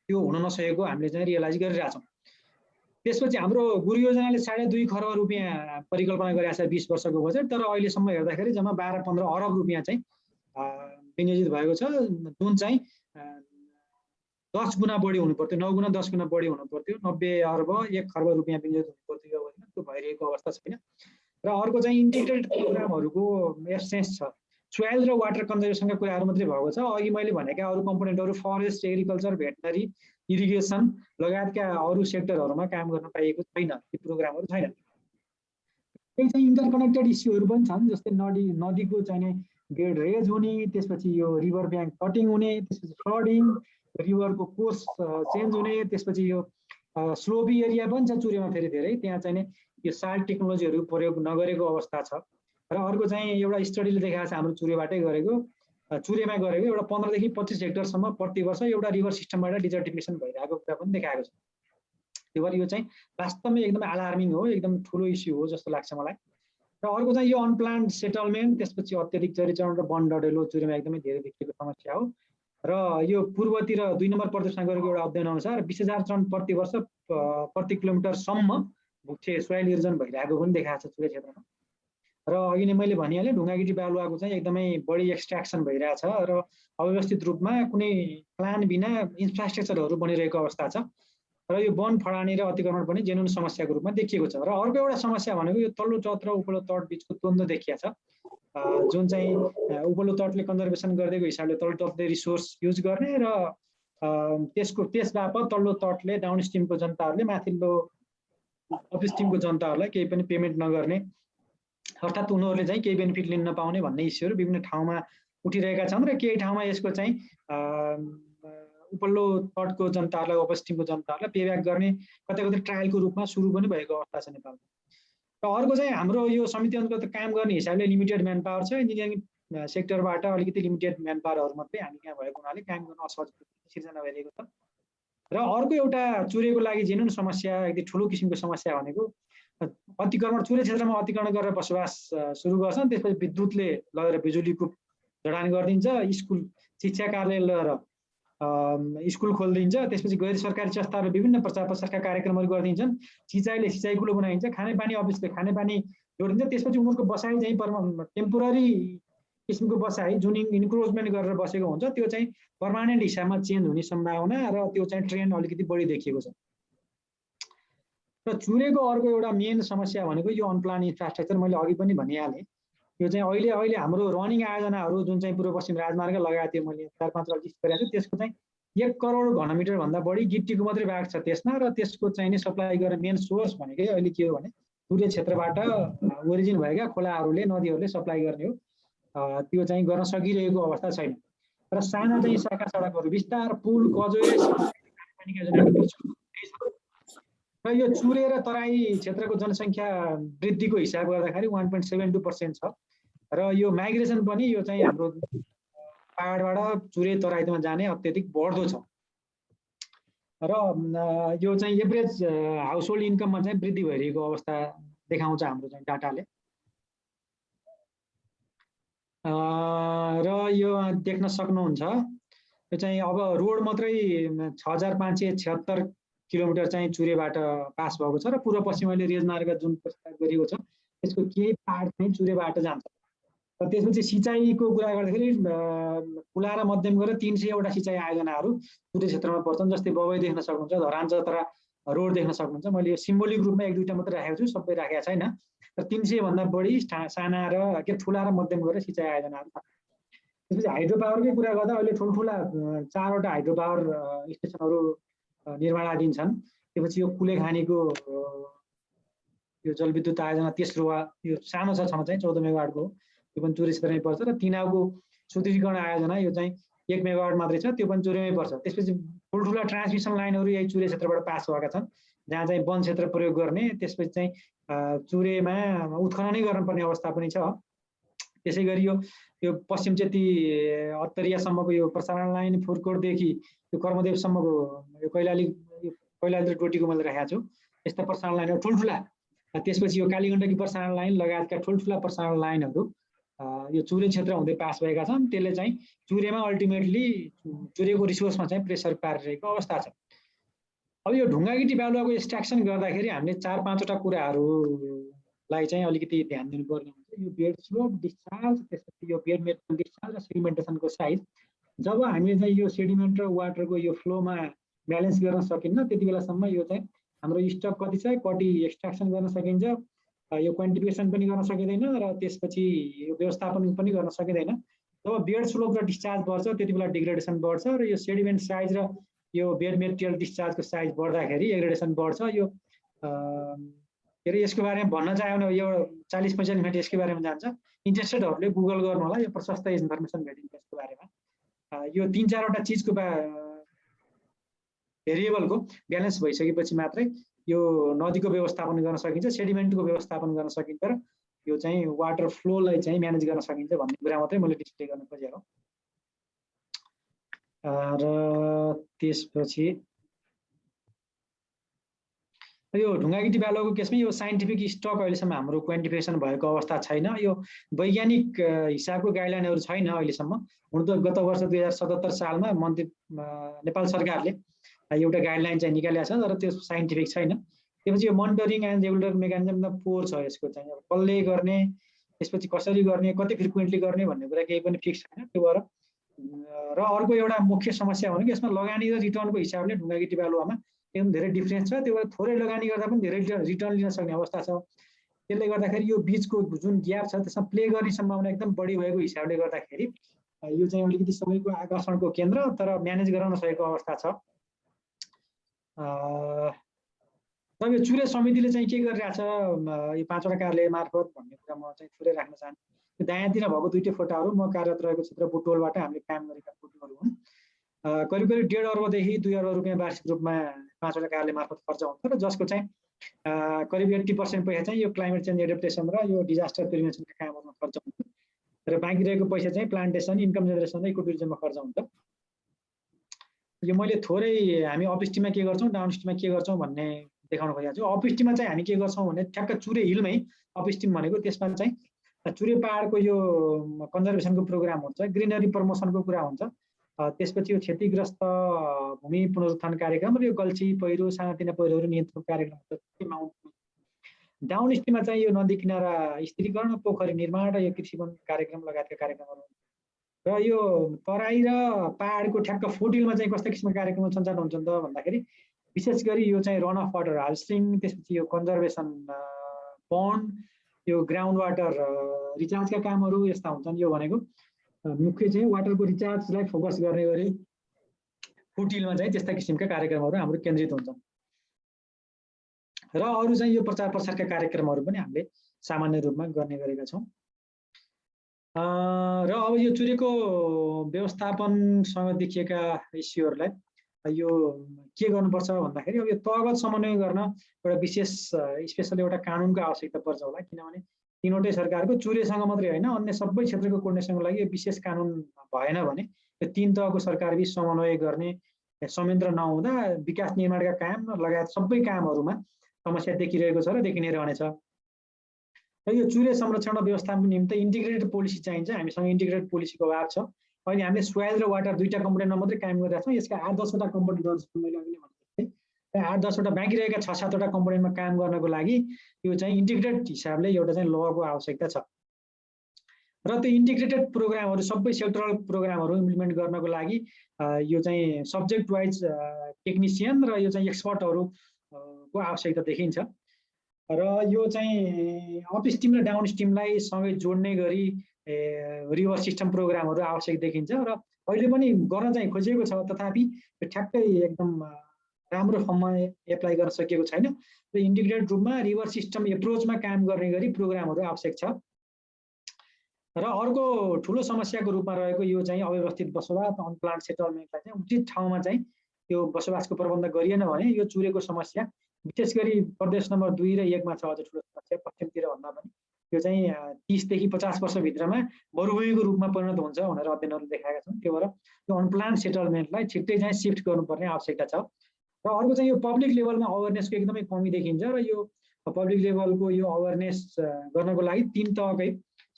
त्यो हुन नसकेको हामीले चाहिँ रियलाइज गरिरहेछौँ। त्यसपछि हाम्रो गुरु योजनाले 2.5 खर्ब रुपियाँ परिकल्पना गरेको छ 20 वर्षको बजेट, तर अहिलेसम्म हेर्दाखेरि जम्मा 12-15 अरब रुपियाँ चाहिँ विनियोजित भएको छ, जुन चाहिँ 10 गुणा बढी हुनु पर्थ्यो, 9 गुणा 10 गुणा बढी हुनु पर्थ्यो। 90 अर्ब 1 खर्ब रुपियाँ विनियोजित हुनु पर्थ्यो यो अवधिमा, त्यो भइरहेको अवस्था छैन। र अर्को चाहिँ इन्टिग्रेटेड प्रोग्रामहरूको एब्सेन्स छ। सोइल र वाटर कन्जर्भेसनका कुराहरू मात्रै भएको छ। अघि मैले भनेका अरू कम्पोनेन्टहरू फरेस्ट, एग्रिकल्चर, भेटनरी, इरिगेसन लगायतका अरू सेक्टरहरूमा काम गर्न पाइएको छैन, ती प्रोग्रामहरू छैन। त्यही चाहिँ इन्टरकनेक्टेड इस्युहरू पनि छन्, जस्तै नदीको चाहिँ गेड रेज हुने, त्यसपछि यो रिभर ब्याङ्क कटिङ हुने, त्यसपछि फ्लडिङ, रिभरको कोर्स चेन्ज हुने, त्यसपछि यो स्लोपी एरिया पनि छ चुरेमा फेरि धेरै, त्यहाँ चाहिँ यो साल्ट टेक्नोलोजीहरू प्रयोग नगरेको अवस्था छ। र अर्को चाहिँ एउटा स्टडीले देखाएको छ हाम्रो चुरेमा गरेको एउटा 15 देखि 25 हेक्टरसम्म प्रति वर्ष एउटा रिभर सिस्टमबाट डिजर्टिफिकेसन भइरहेको कुरा पनि देखाएको छ। त्यो भएर यो चाहिँ वास्तवमै एकदमै अलार्मिङ हो, एकदम ठुलो इस्यु हो जस्तो लाग्छ मलाई। र अर्को चाहिँ यो अनप्लान्ड सेटलमेन्ट, त्यसपछि अत्यधिक चरीचरण र वन डढेलो चुरेमा एकदमै धेरै देखिएको समस्या हो। र यो पूर्वतिर 2 नम्बर प्रदेशमा गरेको एउटा अध्ययन अनुसार 20,000 टन प्रति वर्ष प्रति किलोमिटरसम्म मुख्य सोइल इरोजन भइरहेको पनि देखाएको छ चुरे क्षेत्रमा। र अघि नै मैले भनिहालेँ ढुङ्गागिटी बालुवाको चाहिँ एकदमै बढी एक्सट्र्याक्सन भइरहेछ र अव्यवस्थित रूपमा कुनै प्लान बिना इन्फ्रास्ट्रक्चरहरू बनिरहेको अवस्था छ। र यो वन फडानी र अतिक्रमण पनि जेन्युन समस्याको रूपमा देखिएको छ। र अर्को एउटा समस्या भनेको यो तल्लो तट र उपल्लो तट बिचको द्वन्द्व देखिएको छ, जुन चाहिँ उपल्लो तटले कन्जर्भेसन गरिदिएको हिसाबले तल्लो तटले रिसोर्स युज गर्ने र त्यस बापत तल्लो तटले डाउनस्ट्रिमको जनताहरूले माथिल्लो अपस्ट्रिमको जनताहरूलाई केही पनि पेमेन्ट नगर्ने, अर्थात् उनीहरूले चाहिँ केही बेनिफिट लिन नपाउने भन्ने इस्युहरू विभिन्न ठाउँमा उठिरहेका छन्। र केही ठाउँमा यसको चाहिँ उपल्लो तटको जनताहरूलाई अपस्ट्रिमको जनताहरूलाई पेब्याक गर्ने कतै कतै ट्रायलको रूपमा सुरु पनि भएको अवस्था छ नेपालमा। र अर्को चाहिँ हाम्रो यो समिति अन्तर्गत काम गर्ने हिसाबले लिमिटेड म्यान पावर छ, इन्जिनियरिङ सेक्टरबाट अलिकति लिमिटेड म्यान पावरहरू मात्रै हामी यहाँ भएको हुनाले काम गर्न असहज सिर्जना भइरहेको छ। र अर्को एउटा चुरेको लागि जेन्युन समस्या, एकदम ठुलो किसिमको समस्या भनेको अतिक्रमण, चुरे क्षेत्रमा अतिक्रमण गरेर बसोबास सुरु गर्छन्, त्यसपछि विद्युतले लगेर बिजुलीको जडान गरिदिन्छ, स्कुल शिक्षा कार्यालय लगेर स्कुल खोलिदिन्छ, त्यसपछि गैर सरकारी संस्थाहरूले विभिन्न प्रचार प्रसारका कार्यक्रमहरू गरिदिन्छन्, सिँचाइले सिँचाइ कुलो बनाइन्छ, खानेपानी अफिसले खानेपानी जोडिन्छ, त्यसपछि उनीहरूको बसाइ चाहिँ टेम्पोररी किसिमको बसाइ जुन इन्क्रोचमेन्ट गरेर बसेको हुन्छ त्यो चाहिँ पर्मानेन्ट हिसाबमा चेन्ज हुने सम्भावना र त्यो चाहिँ ट्रेन्ड अलिकति बढी देखिएको छ। र चुरेको अर्को एउटा मेन समस्या भनेको यो अनप्लान इन्फ्रास्ट्रक्चर, मैले अघि पनि भनिहालेँ, यो चाहिँ अहिले हाम्रो रनिङ आयोजनाहरू जुन चाहिँ पूर्व पश्चिम राजमार्ग लगाएको थियो, मैले 4-5 लिस्ट गरेको छु, त्यसको चाहिँ 1 करोड घनमिटर भन्दा बढी गिट्टीको मात्रै भाग छ त्यसमा, र त्यसको चाहिँ नि सप्लाई गर्ने मेन सोर्स भनेकै अहिले के हो भने चुरे क्षेत्रबाट ओरिजिन भएका खोलाहरूले नदीहरूले सप्लाई गर्ने हो। त्यो चाहिँ गर्न सकिरहेको अवस्था छैन। र साना चाहिँ शाखा सडकहरू, विस्तार, पुल, कजोय, र यो चुरे र तराई क्षेत्रको जनसङ्ख्या वृद्धिको हिसाब गर्दाखेरि 1.72% छ। र यो माइग्रेसन पनि यो चाहिँ हाम्रो पहाडबाट चुरे तराईमा जाने अत्यधिक बढ्दो छ। र यो चाहिँ एभरेज हाउस होल्ड इन्कममा चाहिँ वृद्धि भइरहेको अवस्था देखाउँछ हाम्रो चाहिँ डाटाले। र यो देख्न सक्नुहुन्छ यो चाहिँ अब रोड मात्रै 6576 किलोमिटर चाहिँ चुरेबाट पास भएको छ, र पूर्व पश्चिमले रेलमार्ग जुन प्रस्ताव गरिएको छ त्यसको केही पार्ट चाहिँ चुरेबाट जान्छ। र त्यसपछि सिँचाइको कुरा गर्दाखेरि खुला र मध्यम गरेर 300 वटा सिँचाइ आयोजनाहरू चुरे क्षेत्रमा पर्छन्, जस्तै बबई देख्न सक्नुहुन्छ, धरान जत्रा रोड देख्न सक्नुहुन्छ। मैले यो सिम्बोलिक रूपमा 1-2टा मात्रै राखेको छु, सबै राखेको छैन। र 300 भन्दा बढी साना र ठुला र मध्यम गरेर सिँचाइ आयोजनाहरू छ। त्यसपछि हाइड्रो पावरकै कुरा गर्दा अहिले ठुल्ठुला 4 वटा हाइड्रो पावर स्टेसनहरू निर्माणाधीन छन्। त्यसपछि यो कुलेखानीको यो जलविद्युत आयोजना तेस्रो यो सानो छ, चाहिँ 14 मेगावाटको, त्यो पनि चुरे क्षेत्रमै पर्छ। र तिनाउको सुदृढीकरण आयोजना यो चाहिँ 1 मेगावाट मात्रै छ, त्यो पनि चुरेमै पर्छ। त्यसपछि ठुल्ठुला ट्रान्समिसन लाइनहरू यही चुरे क्षेत्रबाट पास भएका छन्, जहाँ चाहिँ वन क्षेत्र प्रयोग गर्ने, त्यसपछि चाहिँ चुरेमा उत्खननै गर्नुपर्ने अवस्था पनि छ। त्यसै गरी यो पश्चिम चेती अत्तरियासम्मको यो प्रसारण लाइन फुरकोटदेखि यो कर्मदेवसम्मको यो कैलाली डोटीको मैले राखेको छु, यस्ता प्रसारण लाइनहरू ठुल्ठुला। त्यसपछि यो कालीगण्डकी प्रसारण लाइन लगायतका ठुल्ठुला प्रसारण लाइनहरू यो चुरे क्षेत्र हुँदै पास भएका छन्। त्यसले चाहिँ चुरेमा अल्टिमेटली चुरेको रिसोर्समा चाहिँ प्रेसर पारिरहेको अवस्था छ। अब यो ढुङ्गागिटी बालुवाको एक्सट्र्याक्सन गर्दाखेरि हामीले 4-5 वटा कुराहरूलाई चाहिँ अलिकति ध्यान दिनुपर्ने हुन्छ। यो बेड स्लोप, डिस्चार्ज, त्यसपछि यो बेड मेटेरियल डिस्चार्ज र सेडिमेन्टेसनको साइज। जब हामीले चाहिँ यो सेडिमेन्ट र वाटरको यो फ्लोमा ब्यालेन्स गर्न सकिन्न, त्यति बेलासम्म यो चाहिँ हाम्रो स्टक कति छ, कति एक्सट्र्याक्सन गर्न सकिन्छ, यो क्वान्टिफिकेसन पनि गर्न सकिँदैन, र त्यसपछि यो व्यवस्थापन पनि गर्न सकिँदैन। जब बेड स्लोप र डिस्चार्ज बढ्छ त्यति बेला डिग्रेडेसन बढ्छ, र यो सेडिमेन्ट साइज र यो बेड मेटेरियल डिस्चार्जको साइज बढ्दाखेरि एग्रेडेसन बढ्छ। यो के अरे यसको बारेमा भन्न चाह्यो भने यो 40-45 मिनट यसको बारेमा जान्छ। इन्ट्रेस्टेडहरूले गुगल गर्नु होला, यो प्रशस्त इन्फर्मेसन भेटिन्छ यसको बारेमा। यो 3-4 वटा चिजको भेरिएबलको ब्यालेन्स भइसकेपछि मात्रै यो नदीको व्यवस्थापन गर्न सकिन्छ, सेडिमेन्टको व्यवस्थापन गर्न सकिन्छ, र यो चाहिँ वाटर फ्लोलाई चाहिँ म्यानेज गर्न सकिन्छ भन्ने कुरा मात्रै मैले डिस्प्ले गर्न खोजेको। र त्यसपछि यो ढुङ्गागिटी बालुवाको केसमा यो साइन्टिफिक स्टक अहिलेसम्म हाम्रो क्वान्टिफिकेसन भएको अवस्था छैन। यो वैज्ञानिक हिसाबको गाइडलाइनहरू छैन अहिलेसम्म। हुन त गत वर्ष 2077 सालमा नेपाल सरकारले एउटा गाइडलाइन चाहिँ निकालेको छ, तर त्यो साइन्टिफिक छैन। त्यसपछि यो मोनिटरिङ एन्ड रेगुलेटर मेकानिजम त पोर छ यसको चाहिँ, अब कसले गर्ने, त्यसपछि कसरी गर्ने, कति फ्रिक्वेन्टली गर्ने भन्ने कुरा केही पनि फिक्स छैन। त्यो भएर र अर्को एउटा मुख्य समस्या भनेको यसमा लगानी र रिटर्नको हिसाबले ढुङ्गागिटी बालुवामा एकदम धेरै डिफ्रेन्स छ। त्यो भएर थोरै लगानी गर्दा पनि धेरै रिटर्न लिन सक्ने अवस्था छ। त्यसले गर्दाखेरि यो बिचको जुन ग्याप छ त्यसमा प्ले गर्ने सम्भावना एकदम बढी भएको हिसाबले गर्दाखेरि यो चाहिँ अलिकति सबैको आकर्षणको केन्द्र, तर म्यानेज गर्न नसकेको अवस्था छ। र यो चुरे समितिले चाहिँ के गरिरहेछ यो 5 वटा कार्यालय मार्फत भन्ने कुरा म चाहिँ थोरै राख्न चाहन्छु। दायाँतिर भएको 2टा फोटाहरू म कार्यरत रहेको क्षेत्र बुटोलबाट हामीले काम गरेका फोटोहरू हुन्। करिब 1.5 अर्बदेखि 2 अर्ब रुपियाँ वार्षिक रूपमा 5 वटा कार्यालय मार्फत खर्च हुन्छ, र जसको चाहिँ करिब 80% पैसा चाहिँ यो क्लाइमेट चेन्ज एडेप्टेसन र यो डिजास्टर प्रिभेन्सनका कामहरूमा खर्च हुन्छ। र बाँकी रहेको पैसा चाहिँ प्लान्टेसन, इन्कम जेनेरेसन र इको टुरिज्ममा खर्च हुन्छ। यो मैले थोरै हामी अप स्ट्रिममा के गर्छौँ, डाउन स्ट्रिममा के गर्छौँ भन्ने देखाउन खोजेको छु। अप स्ट्रिममा चाहिँ हामी के गर्छौँ भने ठ्याक्क चुरे हिलमै अप स्ट्रिम भनेको त्यसमा चाहिँ चुरे पहाडको यो कन्जर्भेसनको प्रोग्राम हुन्छ, ग्रिनरी प्रमोसनको कुरा हुन्छ, त्यसपछि यो क्षतिग्रस्त भूमि पुनरुत्थान कार्यक्रम र यो गल्छी पहिरो सानातिना पहिरोहरू नियन्त्रण कार्यक्रम हुन्छ। डाउन स्ट्रिममा चाहिँ यो नदी किनारा स्थिरीकरण, पोखरी निर्माण र यो कृषि वन कार्यक्रम लगायतका कार्यक्रमहरू र यो तराई र पहाडको ठ्याक्क फुटहिलमा चाहिँ कस्ता किसिमका कार्यक्रमहरू सञ्चालन हुन्छन् त भन्दाखेरि विशेष गरी यो चाहिँ रन अफ वाटर हार्भेस्टिङ, त्यसपछि यो कन्जर्भेसन पन्ड, यो ग्राउन्ड वाटर रिचार्जका कामहरू यस्ता हुन्छन्। यो भनेको मुख्य चाहिँ वाटरको रिचार्जलाई फोकस गर्ने गरी फुटहिलमा चाहिँ त्यस्ता किसिमका कार्यक्रमहरू हाम्रो केन्द्रित हुन्छन्। र अरू चाहिँ यो प्रचार प्रसारका कार्यक्रमहरू पनि हामीले सामान्य रूपमा गर्ने गरेका छौँ। र अब यो चुरेको व्यवस्थापनसँग देखिएका इस्युहरूलाई यो के गर्नुपर्छ भन्दाखेरि अब यो तहगत समन्वय गर्न एउटा विशेष स्पेसल एउटा कानुनको आवश्यकता पर्छ होला, किनभने तीनवटै सरकारको चुरेसँग मात्रै होइन अन्य सबै क्षेत्रको कोर्डिनेसनको लागि यो विशेष कानुन भएन भने यो तीन तहको सरकारबीच समन्वय गर्ने संयन्त्र नहुँदा विकास निर्माणका काम लगायत सबै कामहरूमा समस्या देखिरहेको छ र देखि नै रहनेछ। र यो चुरे संरक्षण र व्यवस्थापनको निम्ति इन्टिग्रेटेड पोलिसी चाहिन्छ। हामीसँग इन्टिग्रेटेड पोलिसीको अभाव छ। अहिले हामीले सोइल र वाटर दुईटा कम्पोनेन्टमा मात्रै काम गरिरहेको छौँ। यसका 8-10वटा कम्पोनेन्ट गर्छ मैले अघि नै भनेको थिएँ। 8-10वटा बाँकी रहेका 6-7वटा कम्पोनेन्टमा काम गर्नको लागि यो चाहिँ इन्टिग्रेटेड हिसाबले एउटा चाहिँ लको आवश्यकता छ। र त्यो इन्टिग्रेटेड प्रोग्रामहरू सबै सेक्टरल प्रोग्रामहरू इम्प्लिमेन्ट गर्नको लागि यो चाहिँ सब्जेक्ट वाइज टेक्निसियन र यो चाहिँ एक्सपर्टहरू को आवश्यकता देखिन्छ। र यो चाहिँ अप स्ट्रिम र डाउन स्ट्रिमलाई सँगै जोड्ने गरी रिभर सिस्टम प्रोग्रामहरू आवश्यक देखिन्छ र अहिले पनि गर्न चाहिँ खोजिएको छ, तथापि ठ्याक्कै एकदम राम्रो फर्ममा एप्लाई गर्न सकिएको छैन। र इन्टिग्रेटेड रूपमा रिभर सिस्टम एप्रोचमा काम गर्ने गरी प्रोग्रामहरू आवश्यक छ। र अर्को ठुलो समस्याको रूपमा रहेको यो चाहिँ अव्यवस्थित बसोबास, अनप्लान्ड सेटलमेन्टलाई चाहिँ उचित ठाउँमा चाहिँ यो बसोबासको प्रबन्ध गरिएन भने यो चुरेको समस्या विशेष गरी प्रदेश नम्बर 2 र 1 मा छ अझ ठुलो समस्या, पश्चिमतिर भन्दा पनि यो चाहिँ 30 देखि 50 वर्षभित्रमा मरुभूमिको रूपमा परिणत हुन्छ भनेर अध्ययनहरूले देखाएका छन्। त्यो भएर यो अनप्लान्ड सेटलमेन्टलाई छिट्टै चाहिँ सिफ्ट गर्नुपर्ने आवश्यकता छ। र अर्को चाहिँ यो पब्लिक लेभलमा अवेरनेसको एकदमै कमी देखिन्छ र यो पब्लिक लेभलको यो अवेरनेस गर्नको लागि तीन तहकै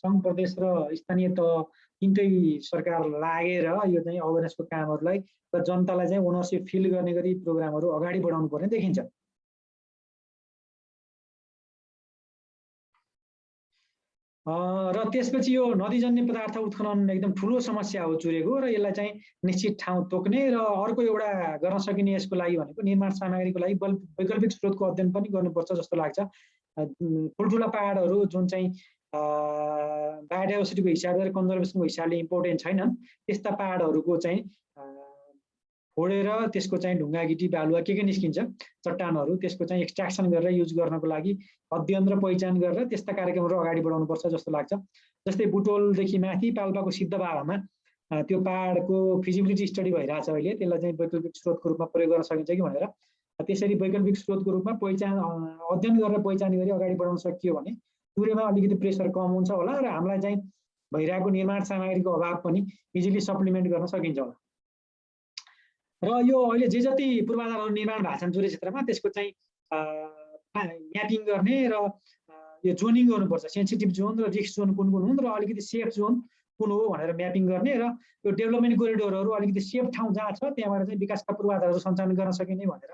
सङ्घ, प्रदेश र स्थानीय तह तीनटै सरकार लागेर यो चाहिँ अवेरनेसको कामहरूलाई र जनतालाई चाहिँ ओनरसिप फिल गर्ने गरी प्रोग्रामहरू अगाडि बढाउनु पर्ने देखिन्छ। र त्यसपछि यो नदीजन्य पदार्थ उत्खनन एकदम ठुलो समस्या हो चुरेको र यसलाई चाहिँ निश्चित ठाउँ तोक्ने र अर्को एउटा गर्न सकिने यसको लागि भनेको निर्माण सामग्रीको लागि वैकल्पिक स्रोतको अध्ययन पनि गर्नुपर्छ जस्तो लाग्छ। ठुल्ठुला पहाडहरू जुन चाहिँ बायोडाइभर्सिटीको हिसाबले र कन्जर्भेसनको हिसाबले इम्पोर्टेन्ट छैनन् त्यस्ता पहाडहरूको चाहिँ फोडेर त्यसको चाहिँ ढुङ्गा गिटी बालुवा के निस्किन्छ चट्टानहरू त्यसको चाहिँ एक्सट्र्याक्सन गरेर युज गर्नको लागि अध्ययन र पहिचान गरेर त्यस्ता कार्यक्रमहरू अगाडि बढाउनुपर्छ जस्तो लाग्छ। जस्तै बुटोलदेखि माथि पाल्पाको सिद्ध बाबामा त्यो पहाडको फिजिबिलिटी स्टडी भइरहेछ अहिले, त्यसलाई चाहिँ वैकल्पिक स्रोतको रूपमा प्रयोग गर्न सकिन्छ कि भनेर त्यसरी वैकल्पिक स्रोतको रूपमा पहिचान अध्ययन गरेर पहिचान गरी अगाडि बढाउन सकियो भने चुरेमा अलिकति प्रेसर कम हुन्छ होला र हामीलाई चाहिँ भइरहेको निर्माण सामग्रीको अभाव पनि इजिली सप्लिमेन्ट गर्न सकिन्छ होला। र यो अहिले जे जति पूर्वाधारहरू निर्माण भएको छन् चुरे क्षेत्रमा त्यसको चाहिँ म्यापिङ गर्ने र यो जोनिङ गर्नुपर्छ। सेन्सिटिभ जोन र रिस्क जोन कुन कुन हुन् र अलिकति सेफ जोन कुन हो भनेर म्यापिङ गर्ने र यो डेभलपमेन्ट कोरिडोरहरू अलिकति सेफ ठाउँ जहाँ छ त्यहाँबाट चाहिँ विकासका पूर्वाधारहरू सञ्चालन गर्न सकिने भनेर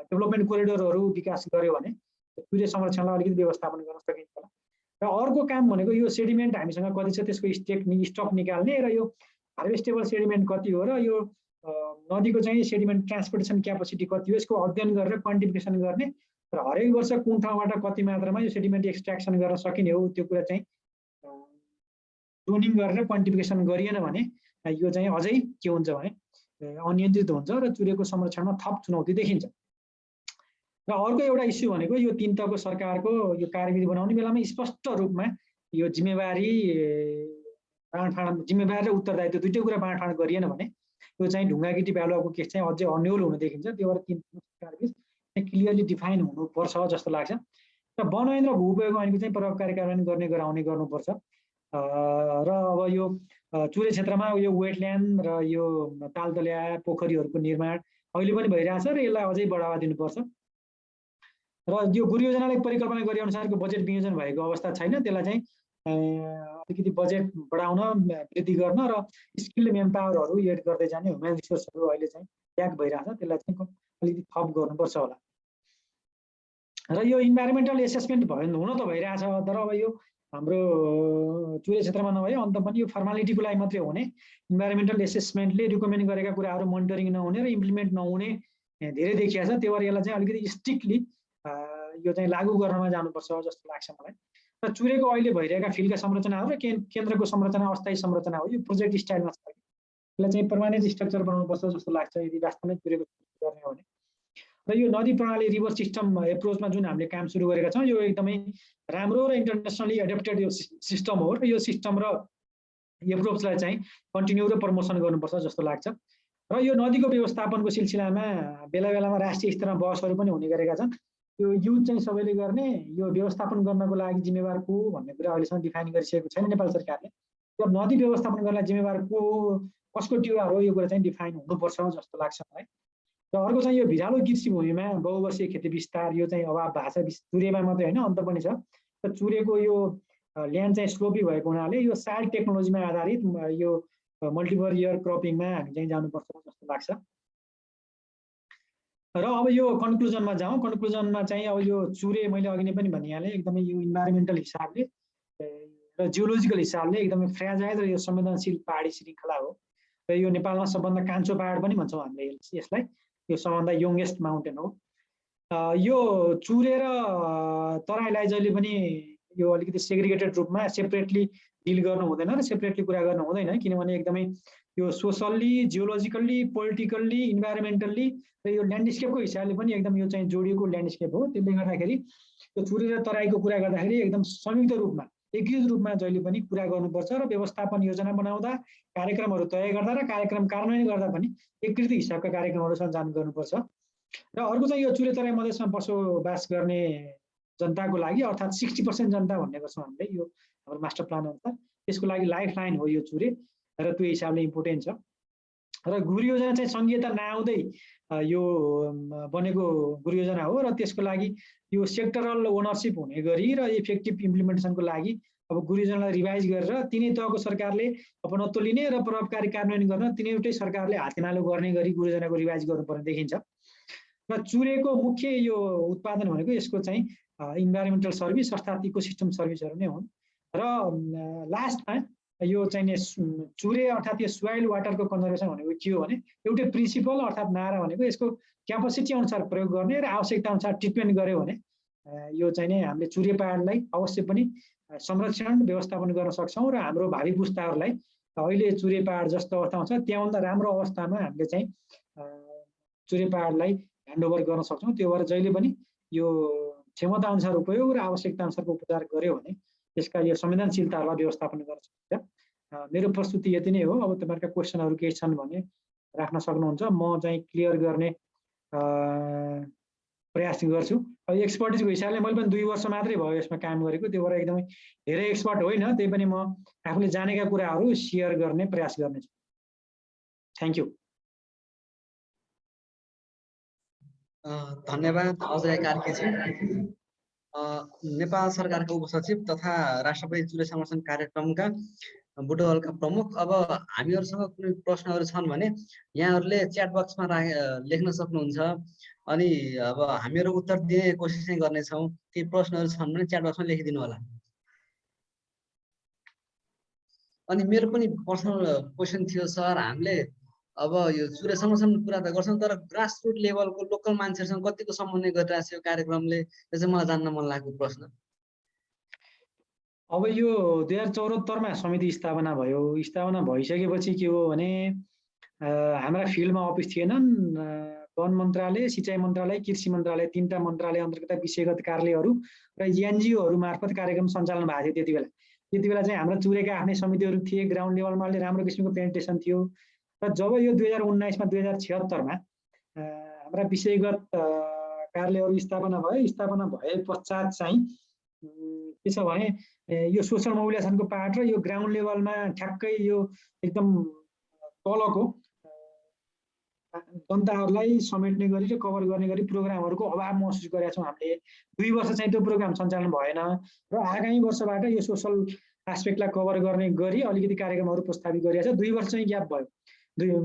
डेभलपमेन्ट कोरिडोरहरू विकास गर्यो भने चुरे संरक्षणलाई अलिकति व्यवस्थापन गर्न सकिन्छ होला। र अर्को काम भनेको यो सेडिमेन्ट हामीसँग कति छ त्यसको स्टक निकाल्ने र यो हार्भेस्टेबल सेडिमेन्ट कति हो र यो नदीको चाहिँ सेडिमेन्ट ट्रान्सपोर्टेसन क्यापेसिटी कति हो यसको अध्ययन गरेर क्वान्टिफिकेसन गर्ने र हरेक वर्ष कुन ठाउँबाट कति मात्रामा यो सेडिमेन्ट एक्सट्र्याक्सन गर्न सकिने हो त्यो कुरा चाहिँ जोनिङ गरेर क्वान्टिफिकेसन गरिएन भने यो चाहिँ अझै के हुन्छ भने अनियन्त्रित हुन्छ र चुरेको संरक्षणमा थप चुनौती देखिन्छ। र अर्को एउटा इस्यु भनेको यो तीन तहको सरकारको यो कार्यविधि बनाउने बेलामा स्पष्ट रूपमा यो जिम्मेवारी र उत्तरदायित्व दुईटै कुरा बाँडफाँड गरिएन भने यो चाहिँ ढुङ्गा गिटी बालुवाको केस चाहिँ अझै अन्यल हुन देखिन्छ। त्यो भएर तीन सरकारबिच क्लियरली डिफाइन हुनुपर्छ जस्तो लाग्छ। र वन ऐन र भू उपयोग ऐनको चाहिँ प्रभावकारी कार्यान्वयन गर्ने गराउने गर्नुपर्छ। र अब यो चुरे क्षेत्रमा यो वेटल्यान्ड र यो तालतलिया पोखरीहरूको निर्माण अहिले पनि भइरहेछ र यसलाई अझै बढावा दिनुपर्छ। र यो गुरु योजनालाई परिकल्पना गरे अनुसारको बजेट विनियोजन भएको अवस्था छैन, त्यसलाई चाहिँ अलिकति बजेट बढाउन, वृद्धि गर्न र स्किल्ड म्यान पावरहरू एड गर्दै जाने, ह्युमन रिसोर्सहरू अहिले चाहिँ ल्याक भइरहेछ, त्यसलाई चाहिँ अलिकति थप गर्नुपर्छ होला। र यो इन्भाइरोमेन्टल एसेसमेन्ट हुन त भइरहेछ, तर अब यो हाम्रो चुरे क्षेत्रमा नभए अन्त पनि यो फर्मालिटीको लागि मात्रै हुने, इन्भाइरोमेन्टल एसेसमेन्टले रिकमेन्ड गरेका कुराहरू मोनिटरिङ नहुने र इम्प्लिमेन्ट नहुने धेरै देखिएको छ। त्यही भएर यसलाई चाहिँ अलिकति स्ट्रिक्टली यो चाहिँ लागू गर्नमा जानुपर्छ जस्तो लाग्छ मलाई। र चुरेको अहिले भइरहेका फिल्डका संरचनाहरू र केन्द्रको संरचना अस्थायी संरचना हो, यो प्रोजेक्ट स्टाइलमा छ, यसलाई चाहिँ पर्मानेन्ट स्ट्रक्चर बनाउनुपर्छ जस्तो लाग्छ यदि वास्तवमै चुरेको गर्ने हो भने। र यो नदी प्रणाली रिभर सिस्टम एप्रोचमा जुन हामीले काम सुरु गरेका छौँ, यो एकदमै राम्रो र इन्टरनेसनली एडप्टेड यो सिस्टम हो र यो सिस्टम र एप्रोचलाई चाहिँ कन्टिन्यू र प्रमोसन गर्नुपर्छ जस्तो लाग्छ। र यो नदीको व्यवस्थापनको सिलसिलामा बेला बेलामा राष्ट्रिय स्तरमा बहसहरू पनि हुने गरेका छन्। यो युज चाहिँ सबैले गर्ने, यो व्यवस्थापन गर्नको लागि जिम्मेवार को भन्ने कुरा अहिलेसम्म डिफाइन गरिसकेको छैन नेपाल सरकारले। यो नदी व्यवस्थापन गर्नलाई जिम्मेवार को, कसको टिवार हो, यो कुरा चाहिँ डिफाइन हुनुपर्छ जस्तो लाग्छ मलाई। र अर्को चाहिँ यो भिरालो कृषि भूमिमा बहुवर्षीय खेती विस्तार, यो चाहिँ अभाव भएको छ, चुरेमा मात्रै होइन अन्त पनि छ। र चुरेको यो ल्यान्ड चाहिँ स्लोपी भएको हुनाले यो साइड टेक्नोलोजीमा आधारित यो मल्टिपल इयर क्रपिङमा हामी चाहिँ जानुपर्छ जस्तो लाग्छ। र अब यो कन्क्लुजनमा जाउँ। कन्क्लुजनमा चाहिँ अब यो चुरे मैले अघि नै पनि भनिहालेँ, एकदमै यो इन्भाइरोमेन्टल हिसाबले र जियोलोजिकल हिसाबले एकदमै फ्रेजाइल र यो संवेदनशील पहाडी श्रृङ्खला हो। र यो नेपालमा सबभन्दा कान्छो पहाड पनि भन्छौँ हामीले यसलाई, यो सबभन्दा यङ्गेस्ट माउन्टेन हो। यो चुरे र तराईलाई जहिले पनि यो अलिकति सेग्रिगेटेड रूपमा सेपरेटली डिल गर्नु हुँदैन र सेपरेटली कुरा गर्नु हुँदैन, किनभने एकदमै यो सोसल्ली, जियोलोजिकल्ली, पोलिटिकल्ली, इन्भाइरोमेन्टल्ली र यो ल्यान्डस्केपको हिसाबले पनि एकदम यो चाहिँ जोडिएको ल्यान्डस्केप हो। त्यसले गर्दाखेरि यो चुरे र तराईको कुरा गर्दाखेरि एकदम संयुक्त रूपमा, एकीकृत रूपमा जहिले पनि कुरा गर्नुपर्छ र व्यवस्थापन योजना बनाउँदा, कार्यक्रमहरू तय गर्दा र कार्यक्रम कार्यान्वयन गर्दा पनि एकीकृत हिसाबका कार्यक्रमहरू सञ्चालन गर्नुपर्छ। र अर्को चाहिँ यो चुरे तराई मधेसमा बसोबास गर्ने जनताको लागि, अर्थात् 60% जनता भन्ने गर्छौँ हामीले यो हाम्रो मास्टर प्लान अनुसार, त्यसको लागि लाइफ लाइन हो यो चुरे र त्यो हिसाबले इम्पोर्टेन्ट छ। र गुरु योजना चाहिँ सङ्घीयता नआउँदै यो बनेको गुरु योजना हो र त्यसको लागि यो सेक्टरल ओनरसिप हुने गरी र इफेक्टिभ इम्प्लिमेन्टेसनको लागि अब गुरु योजनालाई रिभाइज गरेर तिनै तहको सरकारले अपनत्व लिने र प्रभावकारी कार्यान्वयन गर्न तिनैवटै सरकारले हातेमालो गर्ने गरी गुरु योजनाको रिभाइज गर्नुपर्ने देखिन्छ। र चुरेको मुख्य यो उत्पादन भनेको यसको चाहिँ इन्भाइरोमेन्टल सर्भिस अर्थात् इकोसिस्टम सर्भिसहरू नै हुन्। र लास्टमा यो चाहिँ चुरे अर्थात् यो सोइल वाटरको कन्जर्भेसन भनेको के हो भने एउटै प्रिन्सिपल अर्थात् नारा भनेको यसको क्यापेसिटी अनुसार प्रयोग गर्ने र आवश्यकता अनुसार ट्रिटमेन्ट गर्यो भने यो चाहिँ नै हामीले चुरे पहाडलाई अवश्य पनि संरक्षण व्यवस्थापन गर्न सक्छौँ र हाम्रो भावी पुस्ताहरूलाई अहिले चुरे पहाड जस्तो अवस्थामा छ त्यहाँभन्दा राम्रो अवस्थामा हामीले चाहिँ चुरे पहाडलाई ह्यान्डओभर गर्न सक्छौँ। त्यो भएर जहिले पनि यो क्षमता अनुसार उपयोग र आवश्यकता अनुसारको उपचार गर्यो भने यसका यो संवेदनशीलताहरूलाई व्यवस्थापन गर्न सकिन्छ। मेरो प्रस्तुति यति नै हो। अब तपाईँहरूका क्वेसनहरू केही छन् भने राख्न सक्नुहुन्छ, म चाहिँ क्लियर गर्ने प्रयास गर्छु। अब एक्सपर्टिजको हिसाबले मैले पनि 2 वर्ष मात्रै भयो यसमा काम गरेको, त्यो भएर एकदमै धेरै एक्सपर्ट होइन, त्यही पनि म आफूले जानेका कुराहरू सेयर गर्ने प्रयास गर्नेछु। Thank you. धन्यवाद अजय कार्कीजी। नेपाल सरकारको उपसचिव तथा राष्ट्रपति चुरे संरक्षण कार्यक्रमका बुटवलका प्रमुख। अब हामीहरूसँग कुनै प्रश्नहरू छन् भने यहाँहरूले च्याट बक्समा लेख्न सक्नुहुन्छ, अनि अब हामीहरू उत्तर दिने कोसिस चाहिँ गर्नेछौँ। केही प्रश्नहरू छन् भने च्याट बक्समा लेखिदिनु होला। अनि मेरो पनि पर्सनल क्वेसन थियो सर, हामीले अब यो चुरे संरक्षण कुरा त गर्छौँ, तर ग्रासरुट लेभलको लोकल मान्छेहरूसँग कतिको समन्वय गरिरहेको छ यो कार्यक्रमले, त्यो चाहिँ मलाई जान्न मन लागेको प्रश्न। अब यो 2074मा समिति स्थापना भयो। स्थापना भइसकेपछि के हो भने हाम्रा फिल्डमा अफिस थिएनन्। वन मन्त्रालय, सिँचाइ मन्त्रालय, कृषि मन्त्रालय, 3टा मन्त्रालय अन्तर्गत विषयगत कार्यालयहरू र एनजिओहरू मार्फत कार्यक्रम सञ्चालन भएको थियो। त्यति बेला चाहिँ हाम्रा चुरेका आफ्नै समितिहरू थिए, ग्राउन्ड लेभलमा अलि राम्रो किसिमको प्रेजेन्टेसन थियो। र जब यो 2019मा 2076मा हाम्रा विषयगत कार्यालयहरू स्थापना भए पश्चात चाहिँ के छ भने यो सोसल मोबिलाइजेसनको पार्ट र यो ग्राउन्ड लेभलमा ठ्याक्कै यो एकदम तलको जनताहरूलाई समेट्ने गरी र कभर गर्ने गरी प्रोग्रामहरूको अभाव महसुस गरेका छौँ हामीले। 2 वर्ष चाहिँ त्यो प्रोग्राम सञ्चालन भएन र आगामी वर्षबाट यो सोसल एस्पेक्टलाई कभर गर्ने गरी अलिकति कार्यक्रमहरू प्रस्तावित गरिएको छ। 2 वर्ष चाहिँ ग्याप भयो,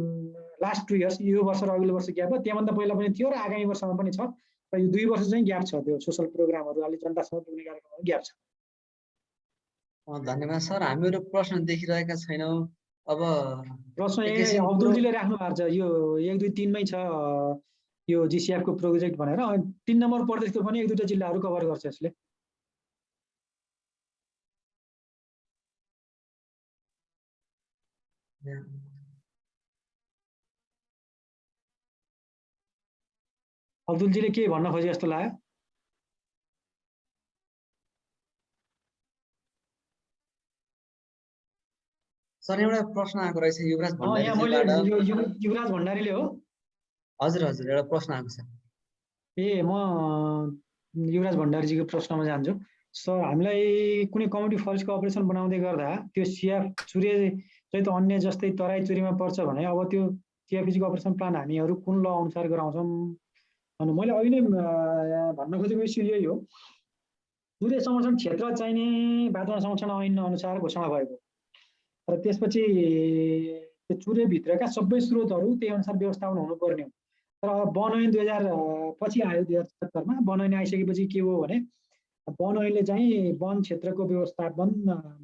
लास्ट 2 इयर्स, यो वर्ष र अघिल्लो वर्ष ग्याप भयो, त्योभन्दा पहिला पनि थियो र आगामी वर्षमा पनि छ र यो 2 वर्ष चाहिँ ग्याप छ, त्यो सोसल प्रोग्रामहरू अलि जनतासँग पुग्ने कार्यक्रमहरू ग्याप छ। धन्यवाद सर, हामीहरू प्रश्न देखिरहेका छैनौँ। अब प्रश्न अब्दुलजीले राख्नु भएको छ, यो 1 2 3 मै छ यो जिसिएफ को प्रोजेक्ट भनेर। 3 नम्बर प्रदेशको पनि 1 2 जिल्लाहरू कभर गर्छ यसले। अब्दुलजीले के भन्न खोजे जस्तो लाग्यो? सर एउटा प्रश्न आएको रहेछ युवराज युवराज भण्डारीले हो? हजुर हजुर, एउटा प्रश्न आएको छ। म युवराज भण्डारीजीको प्रश्नमा जान्छु। सर, हामीलाई कुनै कम्युनिटी फरेस्टको अपरेसन बनाउँदै गर्दा त्यो सिएफ चुरे चाहिँ त अन्य जस्तै तराई चुरीमा पर्छ भने अब त्यो सिएफजीको अपरेसन प्लान हामीहरू कुन ल अनुसार गराउँछौँ? अनि मैले अहिले भन्न खोजेको इस्यु यही हो, चुरे संरक्षण क्षेत्र चाहिने वातावरण संरक्षण ऐन अनुसार घोषणा भएको र त्यसपछि त्यो चुरेभित्रका सबै स्रोतहरू त्यही अनुसार व्यवस्थापन हुनुपर्ने हो। तर वन ऐन 2000 पछि आयो, 2077 मा वन ऐन आइसकेपछि के हो भने वन ऐनले चाहिँ वन क्षेत्रको व्यवस्थापन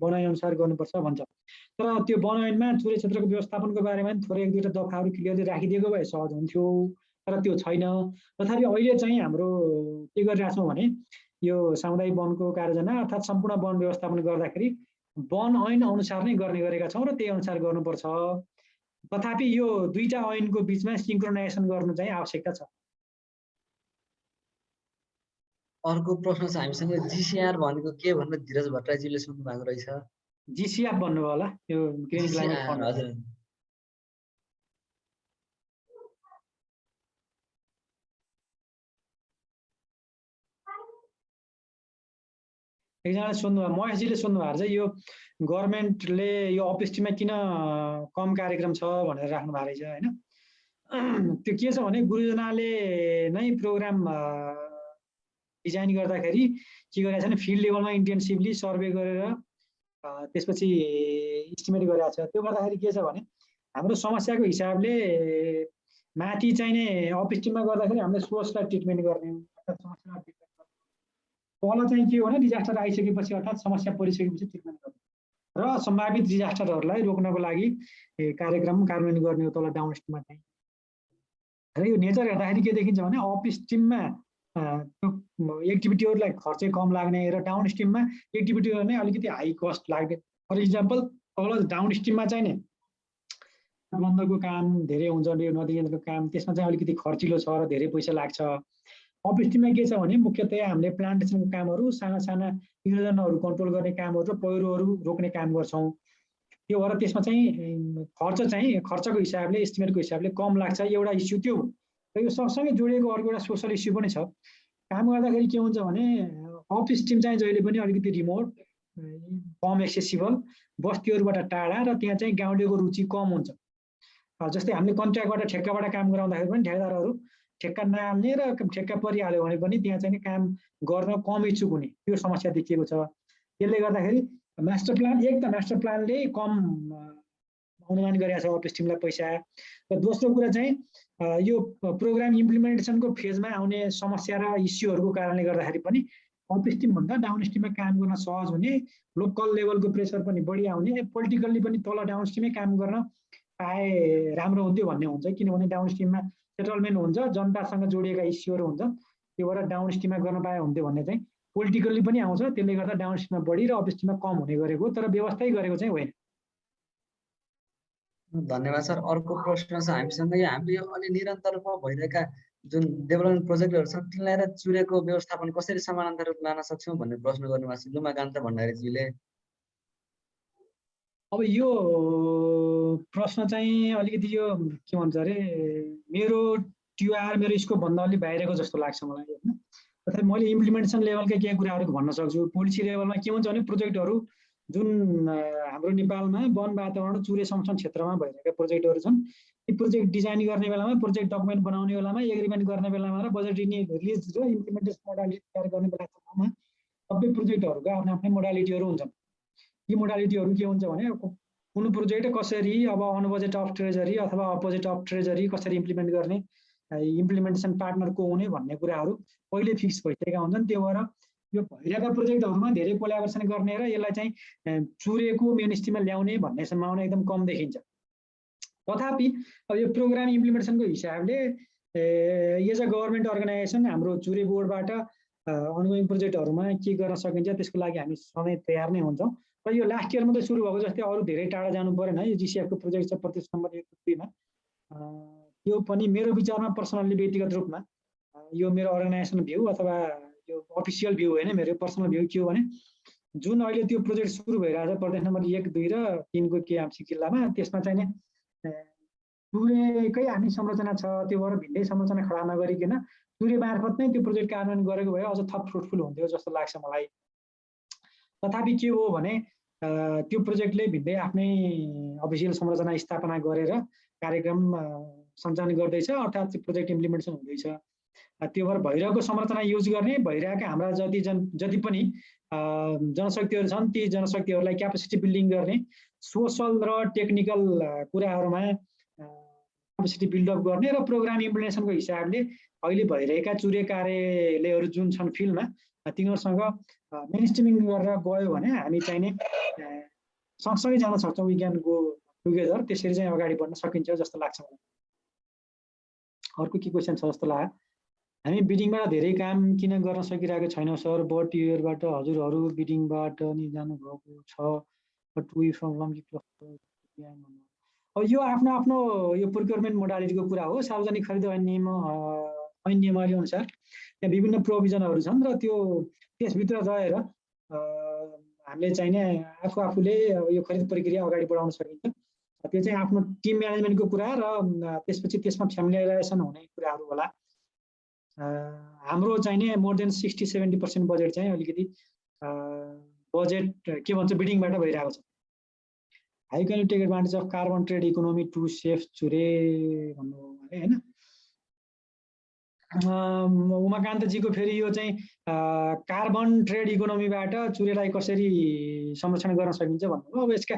वन ऐन अनुसार गर्नुपर्छ भन्छ। तर त्यो वन ऐनमा चुरे क्षेत्रको व्यवस्थापनको बारेमा थोरै 1 2 दफाहरू क्लियरली राखिदिएको भए सहज हुन्थ्यो, तर त्यो छैन। तथापि अहिले चाहिँ हाम्रो के गरिरहेछौँ भने यो सामुदायिक वनको कार्ययोजना अर्थात् सम्पूर्ण वन व्यवस्थापन गर्दाखेरि वन ऐन अनुसार नै गर्ने गरेका छौँ र त्यही अनुसार गर्नुपर्छ। तथापि यो दुईटा ऐनको बीचमा सिंक्रोनाइजेसन गर्नु चाहिँ आवश्यकता छ। अर्को प्रश्न छ हामीसँग, जिसिआर भनेको के भनेर धीरज भट्टराईजीले सोध्नु भएको रहेछ। जिसिएफ भन्नुभयो होला, यो ग्रिन क्लाइमेट फन्ड। हजुर, एकजनाले सोध्नुभयो, महेशजीले सोध्नु भएको छ, यो गभर्मेन्टले यो अपस्ट्रिममा किन कम कार्यक्रम छ भनेर राख्नु भएको रहेछ होइन। त्यो के छ भने गुरुजनाले नै प्रोग्राम डिजाइन गर्दाखेरि के गरेको छ भने फिल्ड लेभलमा इन्टेन्सिभली सर्वे गरेर त्यसपछि इस्टिमेट गरेको छ। त्यो गर्दाखेरि के छ भने हाम्रो समस्याको हिसाबले माथि चाहिने अपस्ट्रिममा गर्दाखेरि हामीले सोर्सलाई ट्रिटमेन्ट गर्ने, समस्यालाई ट्रिटमेन्ट गर्ने, तल चाहिँ के हो भने डिजास्टर आइसकेपछि अर्थात् समस्या परिसकेपछि ट्रिटमेन्ट गर्ने र सम्भावित डिजास्टरहरूलाई रोक्नको लागि कार्यक्रम कार्यान्वयन गर्ने हो तल डाउनस्ट्रिममा चाहिँ। र यो नेचर हेर्दाखेरि के देखिन्छ भने अपस्ट्रिममा एक्टिभिटीहरूलाई खर्चै कम लाग्ने र डाउनस्ट्रिममा एक्टिभिटीहरू नै अलिकति हाई कस्ट लाग्ने। फर इक्जाम्पल तल डाउनस्ट्रिममा चाहिँ नि प्रबन्धको काम धेरै हुन्छ, यो नदीको काम त्यसमा चाहिँ अलिकति खर्चिलो छ र धेरै पैसा लाग्छ। अपस्ट्रिममा के छ भने मुख्यतया हामीले प्लान्टेसनको कामहरू, साना साना इरोजनहरू कन्ट्रोल गर्ने कामहरू र पहिरोहरू रोक्ने काम गर्छौँ। त्यो भएर त्यसमा चाहिँ खर्चको हिसाबले एस्टिमेटको हिसाबले कम लाग्छ, एउटा इस्यु त्यो। र यो सँगसँगै जोडिएको अर्को एउटा सोसल इस्यु पनि छ। काम गर्दाखेरि के हुन्छ भने अपस्ट्रिम चाहिँ जहिले पनि अलिकति रिमोट, कम एक्सेसिबल, बस्तीहरूबाट टाढा र त्यहाँ चाहिँ गाउँलेको रुचि कम हुन्छ। जस्तै हामीले कन्ट्र्याक्टबाट ठेक्काबाट काम गराउँदाखेरि पनि ठेकेदारहरू ठेक्का नहाल्ने र ठेक्का परिहाल्यो भने पनि त्यहाँ चाहिँ काम गर्न कम इच्छुक हुने, त्यो समस्या देखिएको छ। त्यसले गर्दाखेरि मास्टर प्लानले कम अनुमान गरेको छ अपस्ट्रिमलाई पैसा। र दोस्रो कुरा चाहिँ यो प्रोग्राम इम्प्लिमेन्टेसनको फेजमा आउने समस्या र इस्युहरूको कारणले गर्दाखेरि पनि अपस्ट्रिम भन्दा डाउनस्ट्रिममा काम गर्न सहज हुने, लोकल लेभलको प्रेसर पनि बढी आउने, पोलिटिकल्ली पनि तल डाउनस्ट्रिममै काम गर्न पाए राम्रो हुन्थ्यो भन्ने हुन्छ। किनभने डाउनस्ट्रिममा सेटलमेन्ट हुन्छ, जनतासँग जोडिएका इस्युहरू हुन्छ, त्यो भएर डाउनस्ट्रिममा गर्न पाए हुन्थ्यो भन्ने चाहिँ पोलिटिकल्ली पनि आउँछ। त्यसले गर्दा डाउनस्ट्रिममा बढी र अपस्ट्रिममा कम हुने गरेको, तर व्यवस्थै गरेको चाहिँ होइन। धन्यवाद सर। अर्को प्रश्न छ हामीसँग, यो हामीले अलि निरन्तर रूपमा भइरहेका जुन डेभलपमेन्ट प्रोजेक्टहरू छन् तिनलाई र चुरेको व्यवस्थापन कसरी समानान्तर रूप लान सक्छौँ भन्ने प्रश्न गर्नुभएको छ लुमाकान्त भण्डारीजीले। अब यो प्रश्न चाहिँ अलिकति यो के भन्छ अरे मेरो स्कोप भन्दा अलिक बाहिरको जस्तो लाग्छ मलाई होइन। र तथापि मैले इम्प्लिमेन्टेसन लेभलका केही कुराहरू भन्न सक्छु। पोलिसी लेभलमा के हुन्छ भने प्रोजेक्टहरू जुन हाम्रो नेपालमा वन वातावरण चुरे संरक्षण क्षेत्रमा भइरहेका प्रोजेक्टहरू छन्, ती प्रोजेक्ट डिजाइन गर्ने बेलामा, प्रोजेक्ट डकुमेन्ट बनाउने बेलामा, एग्रिमेन्ट गर्ने बेलामा र बजेट रिलिज र इम्प्लिमेन्टेसन मोडालिटी तयार गर्ने बेलासम्ममा सबै प्रोजेक्टहरूको आफ्नो आफ्नै मोडालिटीहरू हुन्छन्। यी मोडालिटीहरू के हुन्छ भने कुन प्रोजेक्ट कसरी अब अन बजेट अफ ट्रेजरी अथवा अपोजिट अफ ट्रेजरी कसरी इम्प्लिमेन्ट गर्ने, इम्प्लिमेन्टेसन पार्टनर को हुने भन्ने कुराहरू पहिले फिक्स भइसकेका हुन्छन्। त्यो भएर यो भइरहेका प्रोजेक्टहरूमा धेरै कोलाबोरेसन गर्ने र यसलाई चाहिँ चुरेको मेन स्ट्रिममा ल्याउने भन्ने सम्भावना एकदम कम देखिन्छ। तथापि अब यो प्रोग्राम इम्प्लिमेन्टेसनको हिसाबले एज अ गभर्मेन्ट अर्गनाइजेसन हाम्रो चुरे बोर्डबाट अनगोइङ प्रोजेक्टहरूमा के गर्न सकिन्छ त्यसको लागि हामी सधैँ तयार नै हुन्छौँ। र यो लास्ट इयरमा त सुरु भएको जस्तै अरू धेरै टाढा जानु परेन। यो जिसिएफको प्रोजेक्ट छ प्रदेश नम्बर 1 र 2 मा। यो पनि मेरो विचारमा पर्सनल्ली व्यक्तिगत रूपमा यो मेरो अर्गनाइजेसन भ्यू अथवा यो अफिसियल भ्यू होइन, मेरो पर्सनल भ्यू के हो भने जुन अहिले त्यो प्रोजेक्ट सुरु भइरहेको छ प्रदेश नम्बर 1, 2 र 3 को केएमसी किल्लामा, त्यसमा चाहिँ चुरेकै हामी संरचना छ। त्यो भएर भिन्दै संरचना खडा नगरिकन चुरे मार्फत नै त्यो प्रोजेक्ट कार्यान्वयन गरेको भए अझ थप फ्रुटफुल हुन्थ्यो जस्तो लाग्छ मलाई। तथापि के हो भने त्यो प्रोजेक्टले भिन्दै आफ्नै अफिसियल संरचना स्थापना गरेर कार्यक्रम सञ्चालन गर्दैछ, अर्थात् त्यो प्रोजेक्ट इम्प्लिमेन्टेसन हुँदैछ। त्यो भएर भइरहेको संरचना युज गर्ने, भइरहेका हाम्रा जति पनि जनशक्तिहरू छन् ती जनशक्तिहरूलाई क्यापेसिटी बिल्डिङ गर्ने, सोसल र टेक्निकल कुराहरूमा क्यापेसिटी बिल्डअप गर्ने र प्रोग्राम इम्प्लिमेन्टेसनको हिसाबले अहिले भइरहेका चुरे कार्यालयहरू जुन छन् फिल्डमा तिनीहरूसँग मेन स्ट्रिमिङ गरेर गयो भने हामी चाहिने सँगसँगै जान सक्छौँ। We can go together. त्यसरी चाहिँ अगाडि बढ्न सकिन्छ जस्तो लाग्छ मलाई। अर्को के क्वेसन छ जस्तो लाग्यो? हामी बिडिङबाट धेरै काम किन गर्न सकिरहेको छैनौँ सर? बट इयरबाट हजुरहरू बिडिङबाट नि जानुभएको छ, बट वी फ्रम अब यो आफ्नो आफ्नो यो प्रोक्योरमेन्ट मोडालिटीको कुरा हो। सार्वजनिक खरिद ऐन नियमावली अनुसार त्यहाँ विभिन्न प्रोभिजनहरू छन् र त्यसभित्र रहेर हामीले चाहिने आफूले यो खरिद प्रक्रिया अगाडि बढाउन सकिन्छ। त्यो चाहिँ आफ्नो टिम म्यानेजमेन्टको कुरा र त्यसपछि त्यसमा फ्यामिलियराइजेसन हुने कुराहरू होला। हाम्रो चाहिने मोर देन 60-70% बजेट चाहिँ अलिकति बजेट के भन्छ बिडिङबाट भइरहेको छ। How can you take advantage of carbon trade economy to save Chure भन्नु अरे होइन। उमाकान्तजीको फेरि यो चाहिँ कार्बन ट्रेड इकोनोमीबाट चुरेलाई कसरी संरक्षण गर्न सकिन्छ भन्नुभयो। अब यसका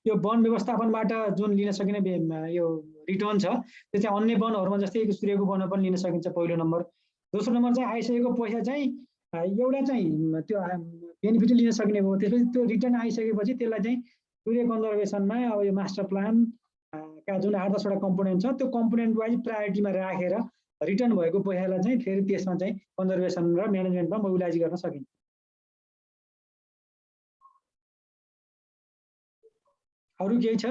यो वन व्यवस्थापनबाट जुन लिन सकिने यो रिटर्न छ त्यो चाहिँ अन्य वनहरूमा जस्तै चुरेको वनमा पनि लिन सकिन्छ, पहिलो नम्बर। दोस्रो नम्बर चाहिँ आइसकेको पैसा चाहिँ एउटा चाहिँ त्यो बेनिफिट लिन सक्ने भयो। त्यसपछि त्यो रिटर्न आइसकेपछि त्यसलाई चाहिँ चुरे कन्जर्भेसनमा अब यो मास्टर प्लान का जुन 8-10 वटा कम्पोनेन्ट छ त्यो कम्पोनेन्ट वाइज प्रायोरिटीमा राखेर रिटर्न भएको पैसालाई चाहिँ फेरि त्यसमा चाहिँ कन्जर्भेसन र म्यानेजमेन्टमा मोबिलाइज गर्न सकिन्छ। अरू केही छ?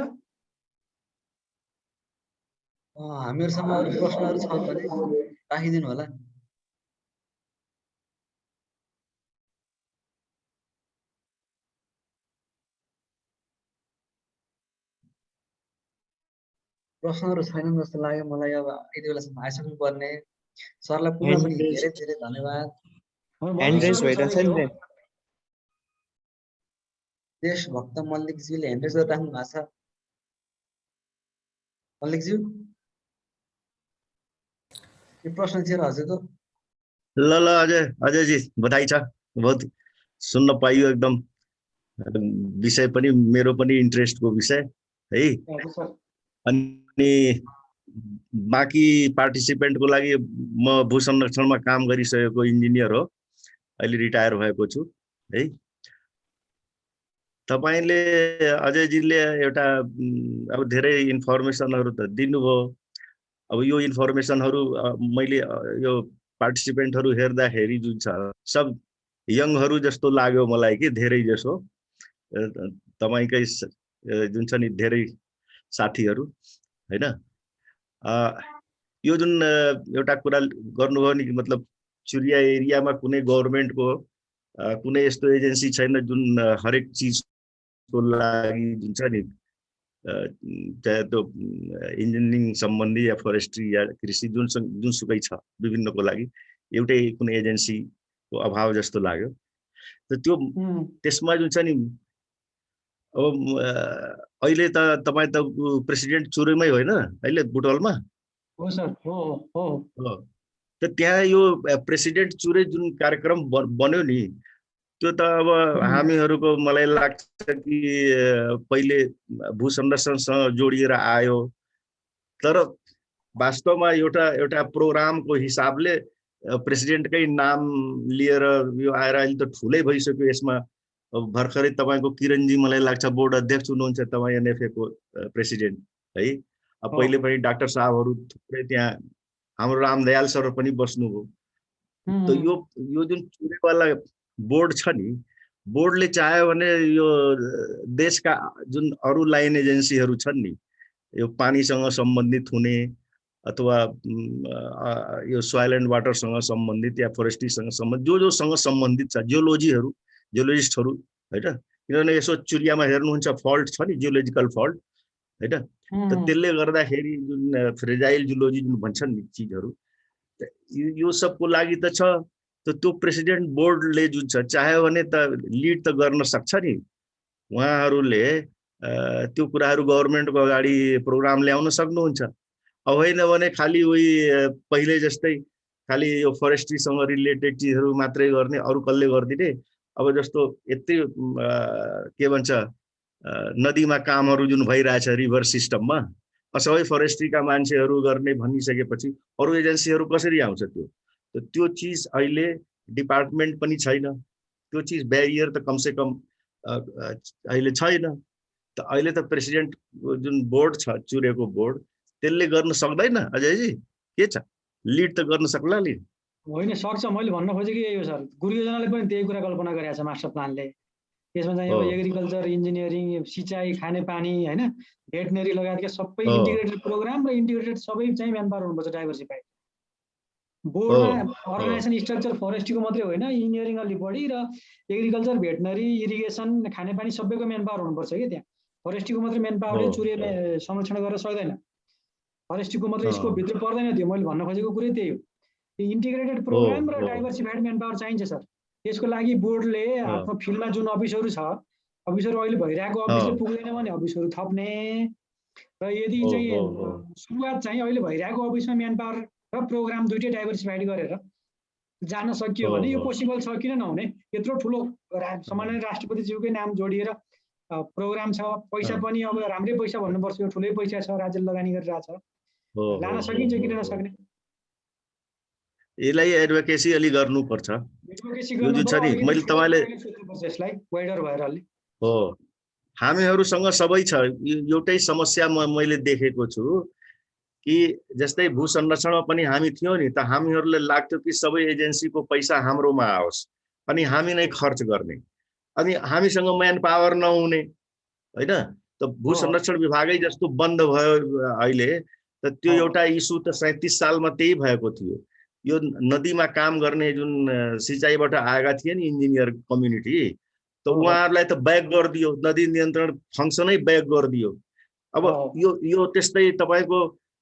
हामीहरूसँग अरू प्रश्नहरू छन् भने राखिदिनु होला। प्रश्नहरू छैनन् जस्तो लाग्यो मलाई। अब यति बेलासम्म आइसक्नु पर्ने सरलाई पुनः पनि धेरै धेरै धन्यवाद। देशभक्त मल्लिकज्यूले ह्यान्ड रेज गरिराख्नु भएको छ। मल्लिकज्यू यो प्रश्न थियो र हजुरको? ल अजयजी बधाई छ, बहुत सुन्न पाइयो। एकदम विषय पनि मेरो पनि इन्ट्रेस्टको विषय है। अनि बाँकी पार्टिसिपेन्टको लागि म भू संरक्षणमा काम गरिसकेको इन्जिनियर हो, अहिले रिटायर भएको छु है। तपाईले अजयजीले एउटा अब धेरै इन्फर्मेसनहरू त दिनुभयो। अब यो इन्फर्मेसनहरू मैले यो पार्टिसिपेन्टहरू हेर्दाखेरि जुन छ सब यङहरू जस्तो लाग्यो मलाई कि धेरै जसो तपाईकै जुन छ नि धेरै साथीहरू हैन। यो जुन एउटा कुरा गर्नुभयो नि, मतलब चुरिया एरियामा कुनै गभर्नमेन्टको कुनै यस्तो एजेन्सी छैन जुन हरेक चिजको लागि जुन छ नि, चाहे त्यो इन्जिनियरिङ सम्बन्धी या फरेस्ट्री या कृषि जुनसुकै छ विभिन्नको लागि एउटै कुनै एजेन्सी को अभाव जस्तो लाग्यो। त त्यो त्यसमा जुन छ नि अब अहिले त तपाईँ त प्रेसिडेन्ट चुरेमै होइन अहिले बुटवलमा? हो सर, हो हो। त त्यहाँ यो प्रेसिडेन्ट चुरे जुन कार्यक्रम बन्यो नि त्यो त अब हामीहरूको मलाई लाग्छ कि पहिले भू संरक्षणसँग जोडिएर आयो, तर वास्तवमा एउटा प्रोग्रामको हिसाबले प्रेसिडेन्टकै नाम लिएर यो आएर अहिले त ठुलै भइसक्यो। यसमा भर्खरै तपाईँको किरणजी मलाई लाग्छ बोर्ड अध्यक्ष हुनुहुन्छ, तपाईँ एनएफए को प्रेसिडेन्ट है। अब पहिले पनि डाक्टर साहबहरू थुप्रै त्यहाँ हाम्रो रामदयाल सर पनि बस्नुभयो। त यो जुन चुरेवाला बोर्ड छ नि, बोर्डले चाह्यो भने यो देशका जुन अरू लाइन एजेन्सीहरू छन् नि, यो पानीसँग सम्बन्धित हुने अथवा यो सोइल एन्ड वाटरसँग सम्बन्धित या फोरेस्ट्रीसँग सम्बन्धित जोसँग सम्बन्धित छ, जियोलोजिस्टहरू होइन। किनभने यसो चुरियामा हेर्नुहुन्छ फल्ट छ नि, जियोलोजिकल फल्ट होइन। त त्यसले गर्दाखेरि जुन फ्रेजाइल जियोलोजी जुन भन्छन् नि चिजहरू, यो सबको लागि त छ। त त्यो प्रेसिडेन्ट बोर्डले जुन छ चाह्यो भने त लिड त गर्न सक्छ नि। उहाँहरूले त्यो कुराहरू गभर्मेन्टको अगाडि प्रोग्राम ल्याउन सक्नुहुन्छ। अब होइन भने खालि उही पहिले जस्तै खालि यो फरेस्ट्रीसँग रिलेटेड चिजहरू मात्रै गर्ने, अरू कसले गरिदिने। अब जस्तो यति के भन्छ नदीमा कामहरू जुन भइरहेछ रिभर सिस्टममा, सबै फरेस्ट्रीका मान्छेहरू गर्ने भनिसकेपछि अरू एजेन्सीहरू कसरी आउँछ? त्यो चिज अहिले डिपार्टमेन्ट पनि छैन, त्यो चिज ब्यारियर त कमसे कम अहिले छैन। त अहिले त प्रेसिडेन्ट जुन बोर्ड छ चुरेको बोर्ड, त्यसले गर्न सक्दैन अजयजी? के छ, लिड त गर्न सक्ला नि? होइन, सक्छ। मैले भन्न खोजेको यही हो सर, गुरु योजनाले पनि त्यही कुरा कल्पना गरेको छ मास्टर प्लानले। त्यसमा चाहिँ अब एग्रिकल्चर, इन्जिनियरिङ, सिँचाइ, खानेपानी होइन, भेटनेरी लगायतका सबै इन्टिग्रेटेड प्रोग्राम र इन्टिग्रेटेड सबै चाहिँ म्यान पावर हुनुपर्छ डाइभर्सिफाइड। बोर्डमा अर्गनाइजेसन स्ट्रक्चर फरेस्ट्रीको मात्रै होइन, इन्जिनियरिङ अलि बढी र एग्रिकल्चर, भेटनरी, इरिगेसन, खानेपानी सबैको म्यान पावर हुनुपर्छ कि त्यहाँ। फरेस्ट्रीको मात्रै म्यान पावरले चुरे संरक्षण गर्न सक्दैन, फरेस्ट्रीको मात्रै स्कोप भित्र पर्दैन त्यो। मैले भन्न खोजेको कुरै त्यही हो। इन्टिग्रेटेड प्रोग्राम र डाइभर्सिफाइड म्यान पावर चाहिन्छ सर। त्यसको लागि बोर्डले आफ्नो फिल्डमा जुन अफिसहरू छ, अफिसहरू अहिले भइरहेको अफिसले पुग्दैन भने अफिसहरू थप्ने र यदि चाहिँ सुरुवात चाहिँ अहिले भइरहेको अफिसमा म्यान पावर र प्रोग्राम दुइटै डाइभर्सिफाइड गरेर जान सकियो भने यो पोसिबल छ। किन नहुने? यत्रो ठुलो सामान्य राष्ट्रपतिज्यूकै नाम जोडिएर प्रोग्राम छ, पैसा पनि अब राम्रै पैसा भन्नुपर्छ, यो ठुलै पैसा छ, राज्यले लगानी गरिरहेछ, लान सकिन्छ, किन नसक्ने? यसलाई एडभोकेसी अलि गर्नुपर्छ। यो जुन छ नि, मैले तपाईँले हो हामीहरूसँग सबै छ। एउटै समस्या मैले देखेको छु कि जस्तै भू संरक्षणमा पनि हामी थियौँ नि, त हामीहरूलाई लाग्थ्यो कि सबै एजेन्सीको पैसा हाम्रोमा आओस् अनि हामी नै खर्च गर्ने, अनि हामीसँग म्यान पावर नहुने होइन। त भू संरक्षण विभागै जस्तो बन्द भयो अहिले, त त्यो एउटा इस्यु त 37 सालमा त्यही भएको थियो। यो नदीमा काम गर्ने जुन सिँचाइबाट आएका थिए नि इन्जिनियर कम्युनिटी, त उहाँहरूलाई त ब्याक गरिदियो, नदी नियन्त्रण फङ्सनै ब्याक गरिदियो। अब यो त्यस्तै तपाईँको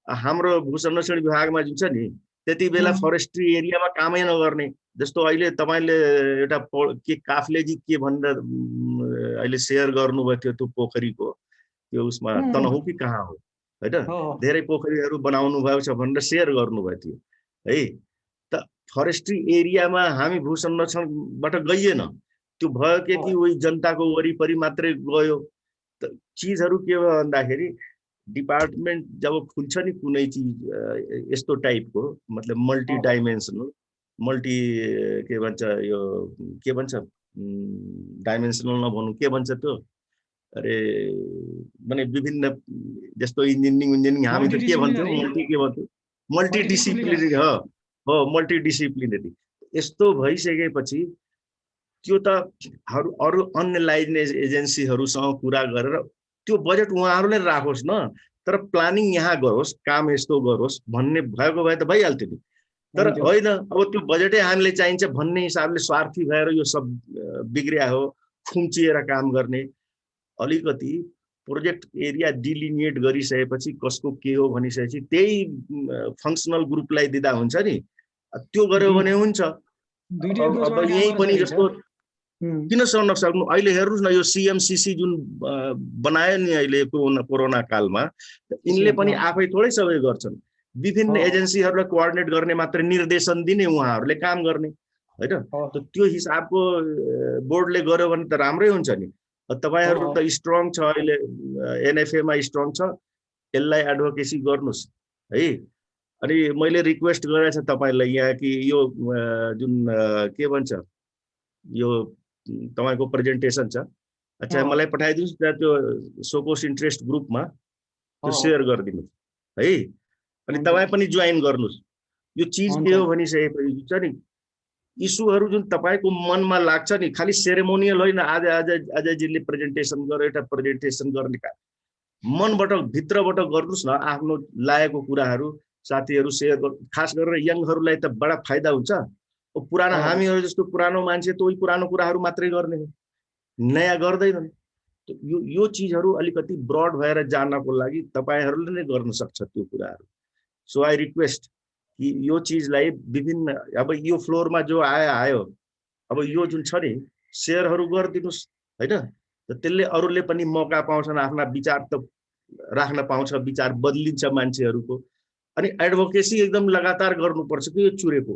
हाम्रो भू संरक्षण विभागमा जुन छ नि, त्यति बेला फरेस्ट्री एरियामा कामै नगर्ने। जस्तो अहिले तपाईँले एउटा के काफ्लेजी के भनेर अहिले सेयर गर्नुभएको थियो, त्यो पोखरीको त्यो उसमा तनहुँ कि कहाँ हो होइन, धेरै पोखरीहरू बनाउनु भएको छ भनेर सेयर गर्नुभएको थियो है। त फरेस्ट्री एरियामा हामी भू संरक्षणबाट गइएन, त्यो भयो के कि उही जनताको वरिपरि मात्रै गयो। त चिजहरू के भयो भन्दाखेरि डिपार्टमेन्ट जब खुल्छ नि कुनै चिज यस्तो टाइपको, मतलब मल्टी डाइमेन्सनल, मल्टी के भन्छ यो के भन्छ डाइमेन्सनल नभनौँ, के भन्छ त्यो, अरे माने विभिन्न जस्तो इन्जिनियरिङ हामी त के भन्छौँ, मल्टिडिसिप्लिनरी हो मल्टिडिसिप्लिनरी। यस्तो भइसकेपछि त्यो त अरू अन्य लाइन एजेन्सीहरूसँग कुरा गरेर त्यो बजेट उहाँहरूले राखोस् न, तर प्लानिङ यहाँ गरोस्, काम यस्तो गरोस् भन्ने भएको भए त भइहाल्थ्यो नि। तर होइन, अब त्यो बजेटै हामीले चाहिन्छ भन्ने हिसाबले स्वार्थी भएर यो सब बिग्रिया हो, खुम्चिएर काम गर्ने। अलिकति प्रोजेक्ट एरिया डिलिनिएट गरिसकेपछि कसको के हो भनिसकेपछि त्यही फङ्सनल ग्रुपलाई दिँदा हुन्छ नि, त्यो गर्यो भने हुन्छ। दुईटै अब approach बाट काम यही गर्न पनि सकिन्छ। जस्तो किन नसक्नु? अहिले हेर्नुहोस् न, यो CMCC जुन बनायो नि अहिले कोरोना कालमा, यिनले पनि आफै थोरै सबै गर्छन्। विभिन्न एजेन्सीहरूलाई कोअर्डिनेट गर्ने मात्रै निर्देशन दिने, उहाँहरूले काम गर्ने हैन। त्यो हिसाबको बोर्डले गर्यो भने त राम्रै हुन्छ नि। तपाईहरु त स्ट्रङ छ, अहिले NFA मा स्ट्रङ छ, यसलाई एडभोकेसी गर्नुस् है। अनि मैले रिक्वेस्ट गरेको छ तपाईलाई यहाँ कि यो जुन के भन्छ यो तपाईको प्रेजेन्टेसन छ, अच्छा मलाई पठाइदिनुस् न, त्यो सोकोस इन्ट्रेस्ट ग्रुपमा त्यो शेयर गरिदिनुस् है। अनि तपाई पनि जोइन गर्नुस्। यो चीज के हो भनिसकेपछि हुन्छ नि, इस्युहरु जुन तपाईको मनमा लाग्छ नि, खाली सेरेमोनियल होइन। अजयजीले प्रेजेन्टेसन गरेर एउटा प्रेजेन्टेसन गर्ने काम मनबाट भित्रबाट गर्नुस् न। आफ्नो लागेको कुराहरु साथीहरु सेयर गर्नु, खास गरेर यङहरुलाई त बडा फाइदा हुन्छ। पुरानो हामीहरु जस्तो पुरानो मान्छे त उही पुरानो कुराहरु मात्रै गर्ने, नयाँ गर्दैनन्। यो चीजहरु अलिकति ब्रड भएर जानको लागि तपाईहरुले नै गर्न सक्छ त्यो कुराहरु। सो आई रिक्वेस्ट कि यो चीजलाई विभिन्न, अब यो फ्लोरमा जो आयो, अब यो जुन छ नि शेयरहरु गरिदिनुस् हैन। त त्यसले अरूले पनि मौका पाउँछन्, आफ्ना विचार त राख्न पाउँछ, विचार बदलिन्छ मान्छेहरुको। अनि एडभोकेसी एकदम लगातार गर्नुपर्छ कि यो चुरेको,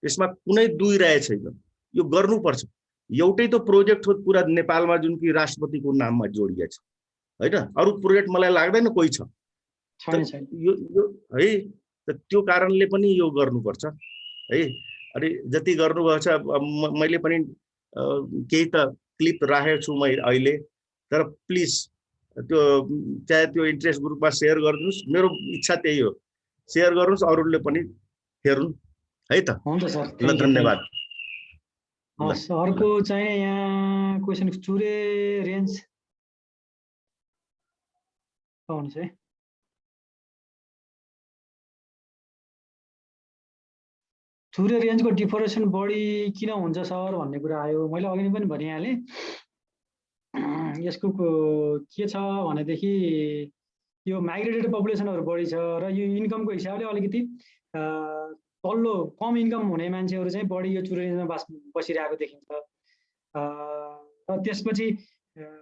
यसमा कुनै दुई राय छैन, यो गर्नुपर्छ। एउटै त प्रोजेक्ट हो पुरा नेपालमा जुन कि राष्ट्रपतिको नाममा जोडिएको छ हैन। अरु प्रोजेक्ट मलाई लाग्दैन कोही छ यो है। त त्यो कारणले पनि यो गर्नुपर्छ है। अनि जति गर्नुभएको छ, मैले पनि केही त क्लिप राखेको छु मैले अहिले, तर प्लिज त्यो चाहे त्यो इन्ट्रेस्ट ग्रुपमा शेयर गरिदिनुस्। मेरो इच्छा त्यही हो, शेयर गर्नुस्, अरूले पनि हेर्नु है त। हुन्छ सर, ल धन्यवाद। हस्, अर्को चाहिँ यहाँ क्वेसन, चुरे रेन्ज पाउनुहुन्छ है। चुरे रेन्जको डिफोरेसन बढी किन हुन्छ सर भन्ने कुरा आयो। मैले अघि नै पनि भनिहालेँ, यसको के छ भनेदेखि यो माइग्रेटेड पपुलेसनहरू बढी छ र यो इन्कमको हिसाबले अलिकति तल्लो कम इन्कम हुने मान्छेहरू चाहिँ बढी यो चुरे रेन्जमा बसिरहेको देखिन्छ। र त्यसपछि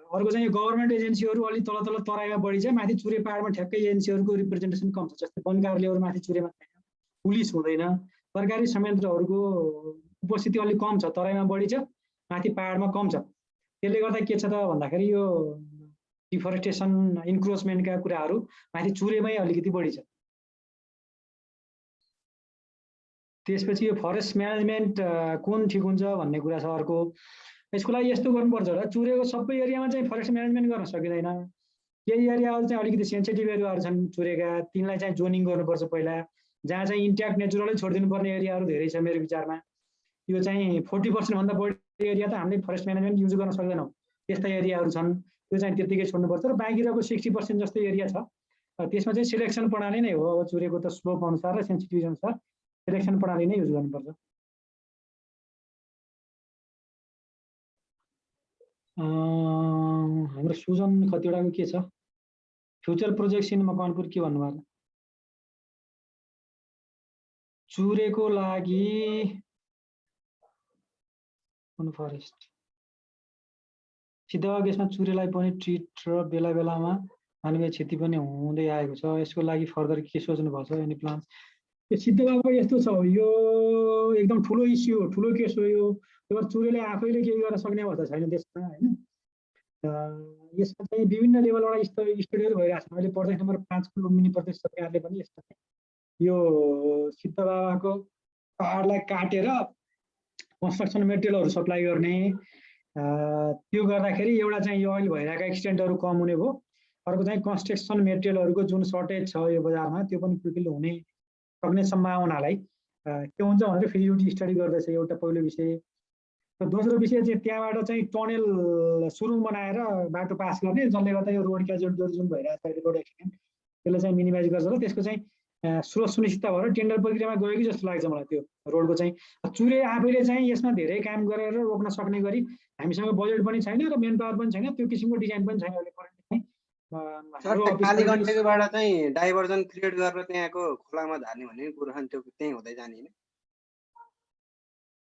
अर्को चाहिँ गभर्मेन्ट एजेन्सीहरू अलिक तल तल तराईमा बढी छ, माथि चुरे पाहाडमा ठ्याक्कै एजेन्सीहरूको रिप्रेजेन्टेसन कम छ। जस्तै वन कार्यालयहरू माथि चुरेमा छैन, पुलिस हुँदैन, सरकारी संयन्त्रहरूको उपस्थिति अलिक कम छ, तराईमा बढी छ, माथि पाहाडमा कम छ। त्यसले गर्दा के छ त भन्दाखेरि यो डिफरेस्टेसन इन्क्रोचमेन्टका कुराहरू माथि चुरेमै अलिकति बढी छ। त्यसपछि यो फरेस्ट म्यानेजमेन्ट कुन ठिक हुन्छ भन्ने कुरा छ अर्को। यसको लागि यस्तो गर्नुपर्छ र चुरेको सबै एरियामा चाहिँ फरेस्ट म्यानेजमेन्ट गर्न सकिँदैन। केही एरियाहरू चाहिँ अलिकति सेन्सिटिभ एरियाहरू छन् चुरेका, तिनलाई चाहिँ जोनिङ गर्नुपर्छ पहिला। जहाँ चाहिँ इन्ट्याक्ट नेचुरलै छोडिदिनु पर्ने एरियाहरू धेरै छ मेरो विचारमा। यो चाहिँ 40% भन्दा बढी एरिया त हामीले फरेस्ट म्यानेजमेन्ट युज गर्न सक्दैनौँ, त्यस्ता एरियाहरू छन्, त्यो चाहिँ त्यत्तिकै छोड्नुपर्छ। र बाँकी रहेको 60% जस्तो एरिया छ, त्यसमा चाहिँ सिलेक्सन प्रणाली नै हो। अब चुरेको त स्लोप अनुसार र सेन्सिटिभिटी अनुसार सिलेक्सन प्रणाली नै युज गर्नुपर्छ। हाम्रो सुजन कतिवटाको के छ, फ्युचर प्रोजेक्ट्स इन मकवानपुर के भन्नुभयो? चुरेको लागि कुन फरेस्ट सिद्धबाबु केसमा चुरेलाई पनि ट्रिट र बेला बेलामा मानवीय क्षति पनि हुँदै आएको छ। यसको लागि फर्दर के सोच्नु भएको छ, एनी प्लान? यो सिद्धबाबु यस्तो छ, यो एकदम ठुलो इस्यु हो, ठुलो केस हो यो। चुरेले आफैले केही गर्न सक्ने अवस्था छैन देशमा हैन। यसमा चाहिँ विभिन्न लेभलबाट स्टडीहरू भइरहेको छ। अहिले प्रदेश नम्बर 5 को लुम्बिनी प्रदेश सरकारले पनि यस्तो यो सिद्धबाबाको पहाडलाई काटेर कन्स्ट्रक्सन मेटेरियलहरू सप्लाई गर्ने, त्यो गर्दाखेरि एउटा चाहिँ यो अहिले भइरहेका एक्सिडेन्टहरू कम हुने भयो। अर्को चाहिँ कन्स्ट्रक्सन मेटेरियलहरूको जुन सर्टेज छ यो बजारमा, त्यो पनि क्विकली हुने सक्ने सम्भावनालाई के हुन्छ भनेर फिजिबिलिटी स्टडी गर्दैछ, एउटा पहिलो विषय। र दोस्रो विषय चाहिँ त्यहाँबाट चाहिँ टनल सुरुङ बनाएर बाटो पास गर्ने, जसले गर्दा यो रोड क्याजुअलिटीहरू जुन भइरहेको छ अहिले रोड एक्सिडेन्ट, त्यसले चाहिँ मिनिमाइज गर्छ। र त्यसको चाहिँ स्रोत सुनिश्चितता भएर टेन्डर प्रक्रियामा गयो कि जस्तो लाग्छ मलाई। त्यो रोडको चाहिँ चुरे आफैले चाहिँ यसमा धेरै काम गरेर रोक्न सक्ने गरी हामीसँग बजेट पनि छैन र मेन पावर पनि छैन, त्यो किसिमको डिजाइन पनि छैन अहिले करेन्टली। कालीगण्डकीबाट चाहिँ डाइभर्जन क्रिएट गरेर त्यहाँको खोलामा झार्ने भन्ने कुरो छ, त्यो त्यही हुँदै जाने हैन?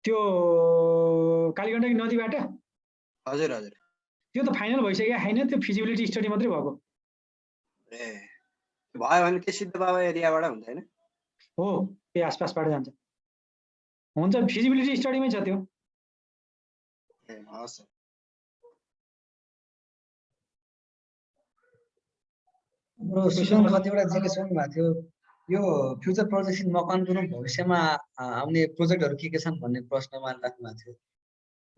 त्यो कालीगण्डकी नदीबाट हजुर हजुर त्यो त फाइनल भइसक्यो छैन, त्यो फिजिबिलिटी स्टडी मात्रै भएको ए भयो भने त्यो सिद्ध बाबा एरियाबाट हुन्छ होइन हो, त्यही आसपासबाट जान्छ। हुन्छ, फिजिबिलिटी स्टडीमै छ त्यो। ए हस् सर। हाम्रो सुजनमा कतिवटा जिले सोध्नु भएको थियो, यो फ्युचर प्रोजेक्सन मकवानपुरमा भविष्यमा आउने प्रोजेक्टहरू के छन् भन्ने प्रश्न उहाँले राख्नु भएको थियो।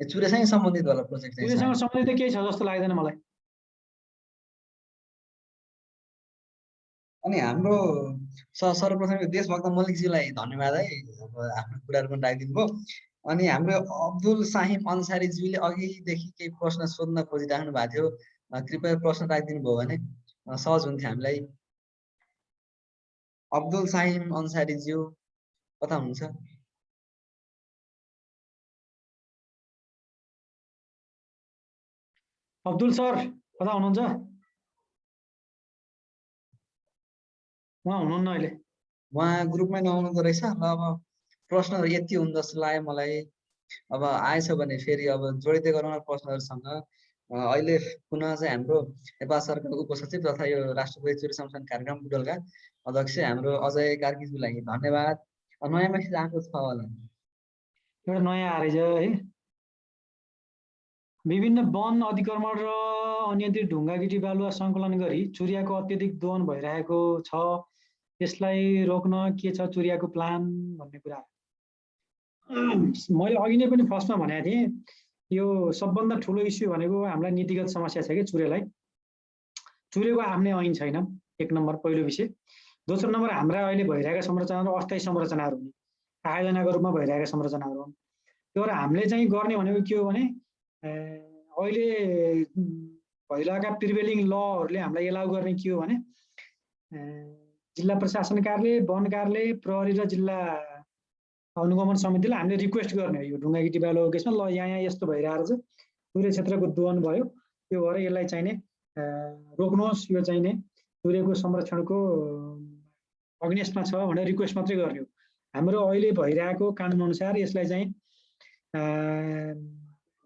यो चुरेसँग सम्बन्धित होला प्रोजेक्ट चाहिँ त्योसँग सम्बन्धित त केही छ जस्तो लाग्दैन मलाई। अनि हाम्रो सर्वप्रथम यो देशभक्त मल्लिकजीलाई धन्यवाद है, अब आफ्नो कुराहरू पनि राखिदिनु भयो। अनि हाम्रो अब्दुल साहिम अन्सारीज्यूले अघिदेखि केही प्रश्न सोध्न खोजिराख्नु भएको थियो, कृपया प्रश्न राखिदिनु भयो भने सहज हुन्थ्यो हामीलाई। अब्दुल साहिम अन्सारीज्यू कता हुनुहुन्छ? अब्दुल सर कता हुनुहुन्छ? उहाँ हुनुहुन्न अहिले। उहाँ ग्रुपमै नआउनुहुँदो रहेछ। ल अब प्रश्नहरू यति हुन् जस्तो लाग्यो मलाई। अब आएछ भने फेरि अब जोडिँदै गरौँ प्रश्नहरूसँग। अहिले पुनः चाहिँ हाम्रो नेपाल सरकारको उपसचिव तथा यो राष्ट्रपति चुरे संरक्षण कार्यक्रम बुटोलका अध्यक्ष हाम्रो अजय कार्कीज्यूलाई धन्यवाद। नयाँ मेसेज आएको छ होला, एउटा नयाँ आएछ है। विभिन्न वन अतिक्रमण र अनियन्त्रित ढुङ्गागिटी बालुवा सङ्कलन गरी चुरियाको अत्यधिक दोहन भइरहेको छ, यसलाई रोक्न के छ चुरियाको प्लान भन्ने कुरा। मैले अघि नै पनि फर्स्टमा भनेको थिएँ, यो सबभन्दा ठुलो इस्यु भनेको हामीलाई नीतिगत समस्या छ कि चुरेलाई। चुरेको आफ्नै ऐन छैन, एक नम्बर पहिलो विषय। दोस्रो नम्बर हाम्रा अहिले भइरहेका संरचनाहरू अस्थायी संरचनाहरू हुन्, आयोजनाको रूपमा भइरहेका संरचनाहरू हुन्। त्यो भएर हामीले चाहिँ गर्ने भनेको के हो भने अहिले भइरहेका प्रिभेलिङ लहरूले हामीलाई एलाउ गर्ने के हो भने जिल्ला प्रशासन कार्यालय, वन कार्यालय, प्रहरी र जिल्ला अनुगमन समितिलाई हामीले रिक्वेस्ट गर्ने हो। यो ढुङ्गागिटी बालुवाको केसमा ल यहाँ यस्तो भइरहेको छ, चुरे क्षेत्रको दोहन भयो, त्यो भएर यसलाई चाहिने रोक्नुहोस्, यो चाहिने चुरेको संरक्षणको अगेन्स्टमा छ भनेर रिक्वेस्ट मात्रै गर्ने हो। हाम्रो अहिले भइरहेको कानुन अनुसार यसलाई चाहिँ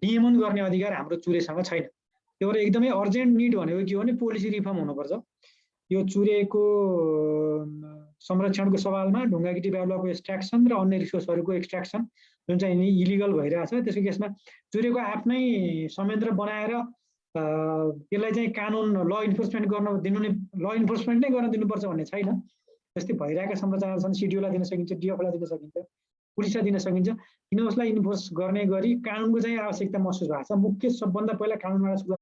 नियमन गर्ने अधिकार हाम्रो चुरेसँग छैन। त्यो भएर एकदमै अर्जेन्ट निड भनेको के हो भने पोलिसी रिफर्म हुनुपर्छ। यो चुरेको संरक्षणको सवालमा ढुङ्गागिटी बालुवाको एक्सट्र्याक्सन र अन्य रिसोर्सहरूको एक्सट्र्याक्सन जुन चाहिँ इलिगल भइरहेछ, त्यसको केसमा चुरेको आफ्नै संयन्त्र बनाएर त्यसलाई चाहिँ कानुन ल इन्फोर्समेन्ट गर्न दिनु नै, ल इन्फोर्समेन्ट नै गर्न दिनुपर्छ भन्ने छैन। जस्तै भइरहेका संरचनाहरू छन्, सिडिओलाई दिन सकिन्छ, डिएफलाई दिन सकिन्छ, पुलिसलाई दिन सकिन्छ, किन उसलाई इन्फोर्स गर्ने गरी कानुनको चाहिँ आवश्यकता महसुस भएको छ। मुख्य सबभन्दा पहिला कानुनबाट सुरुवात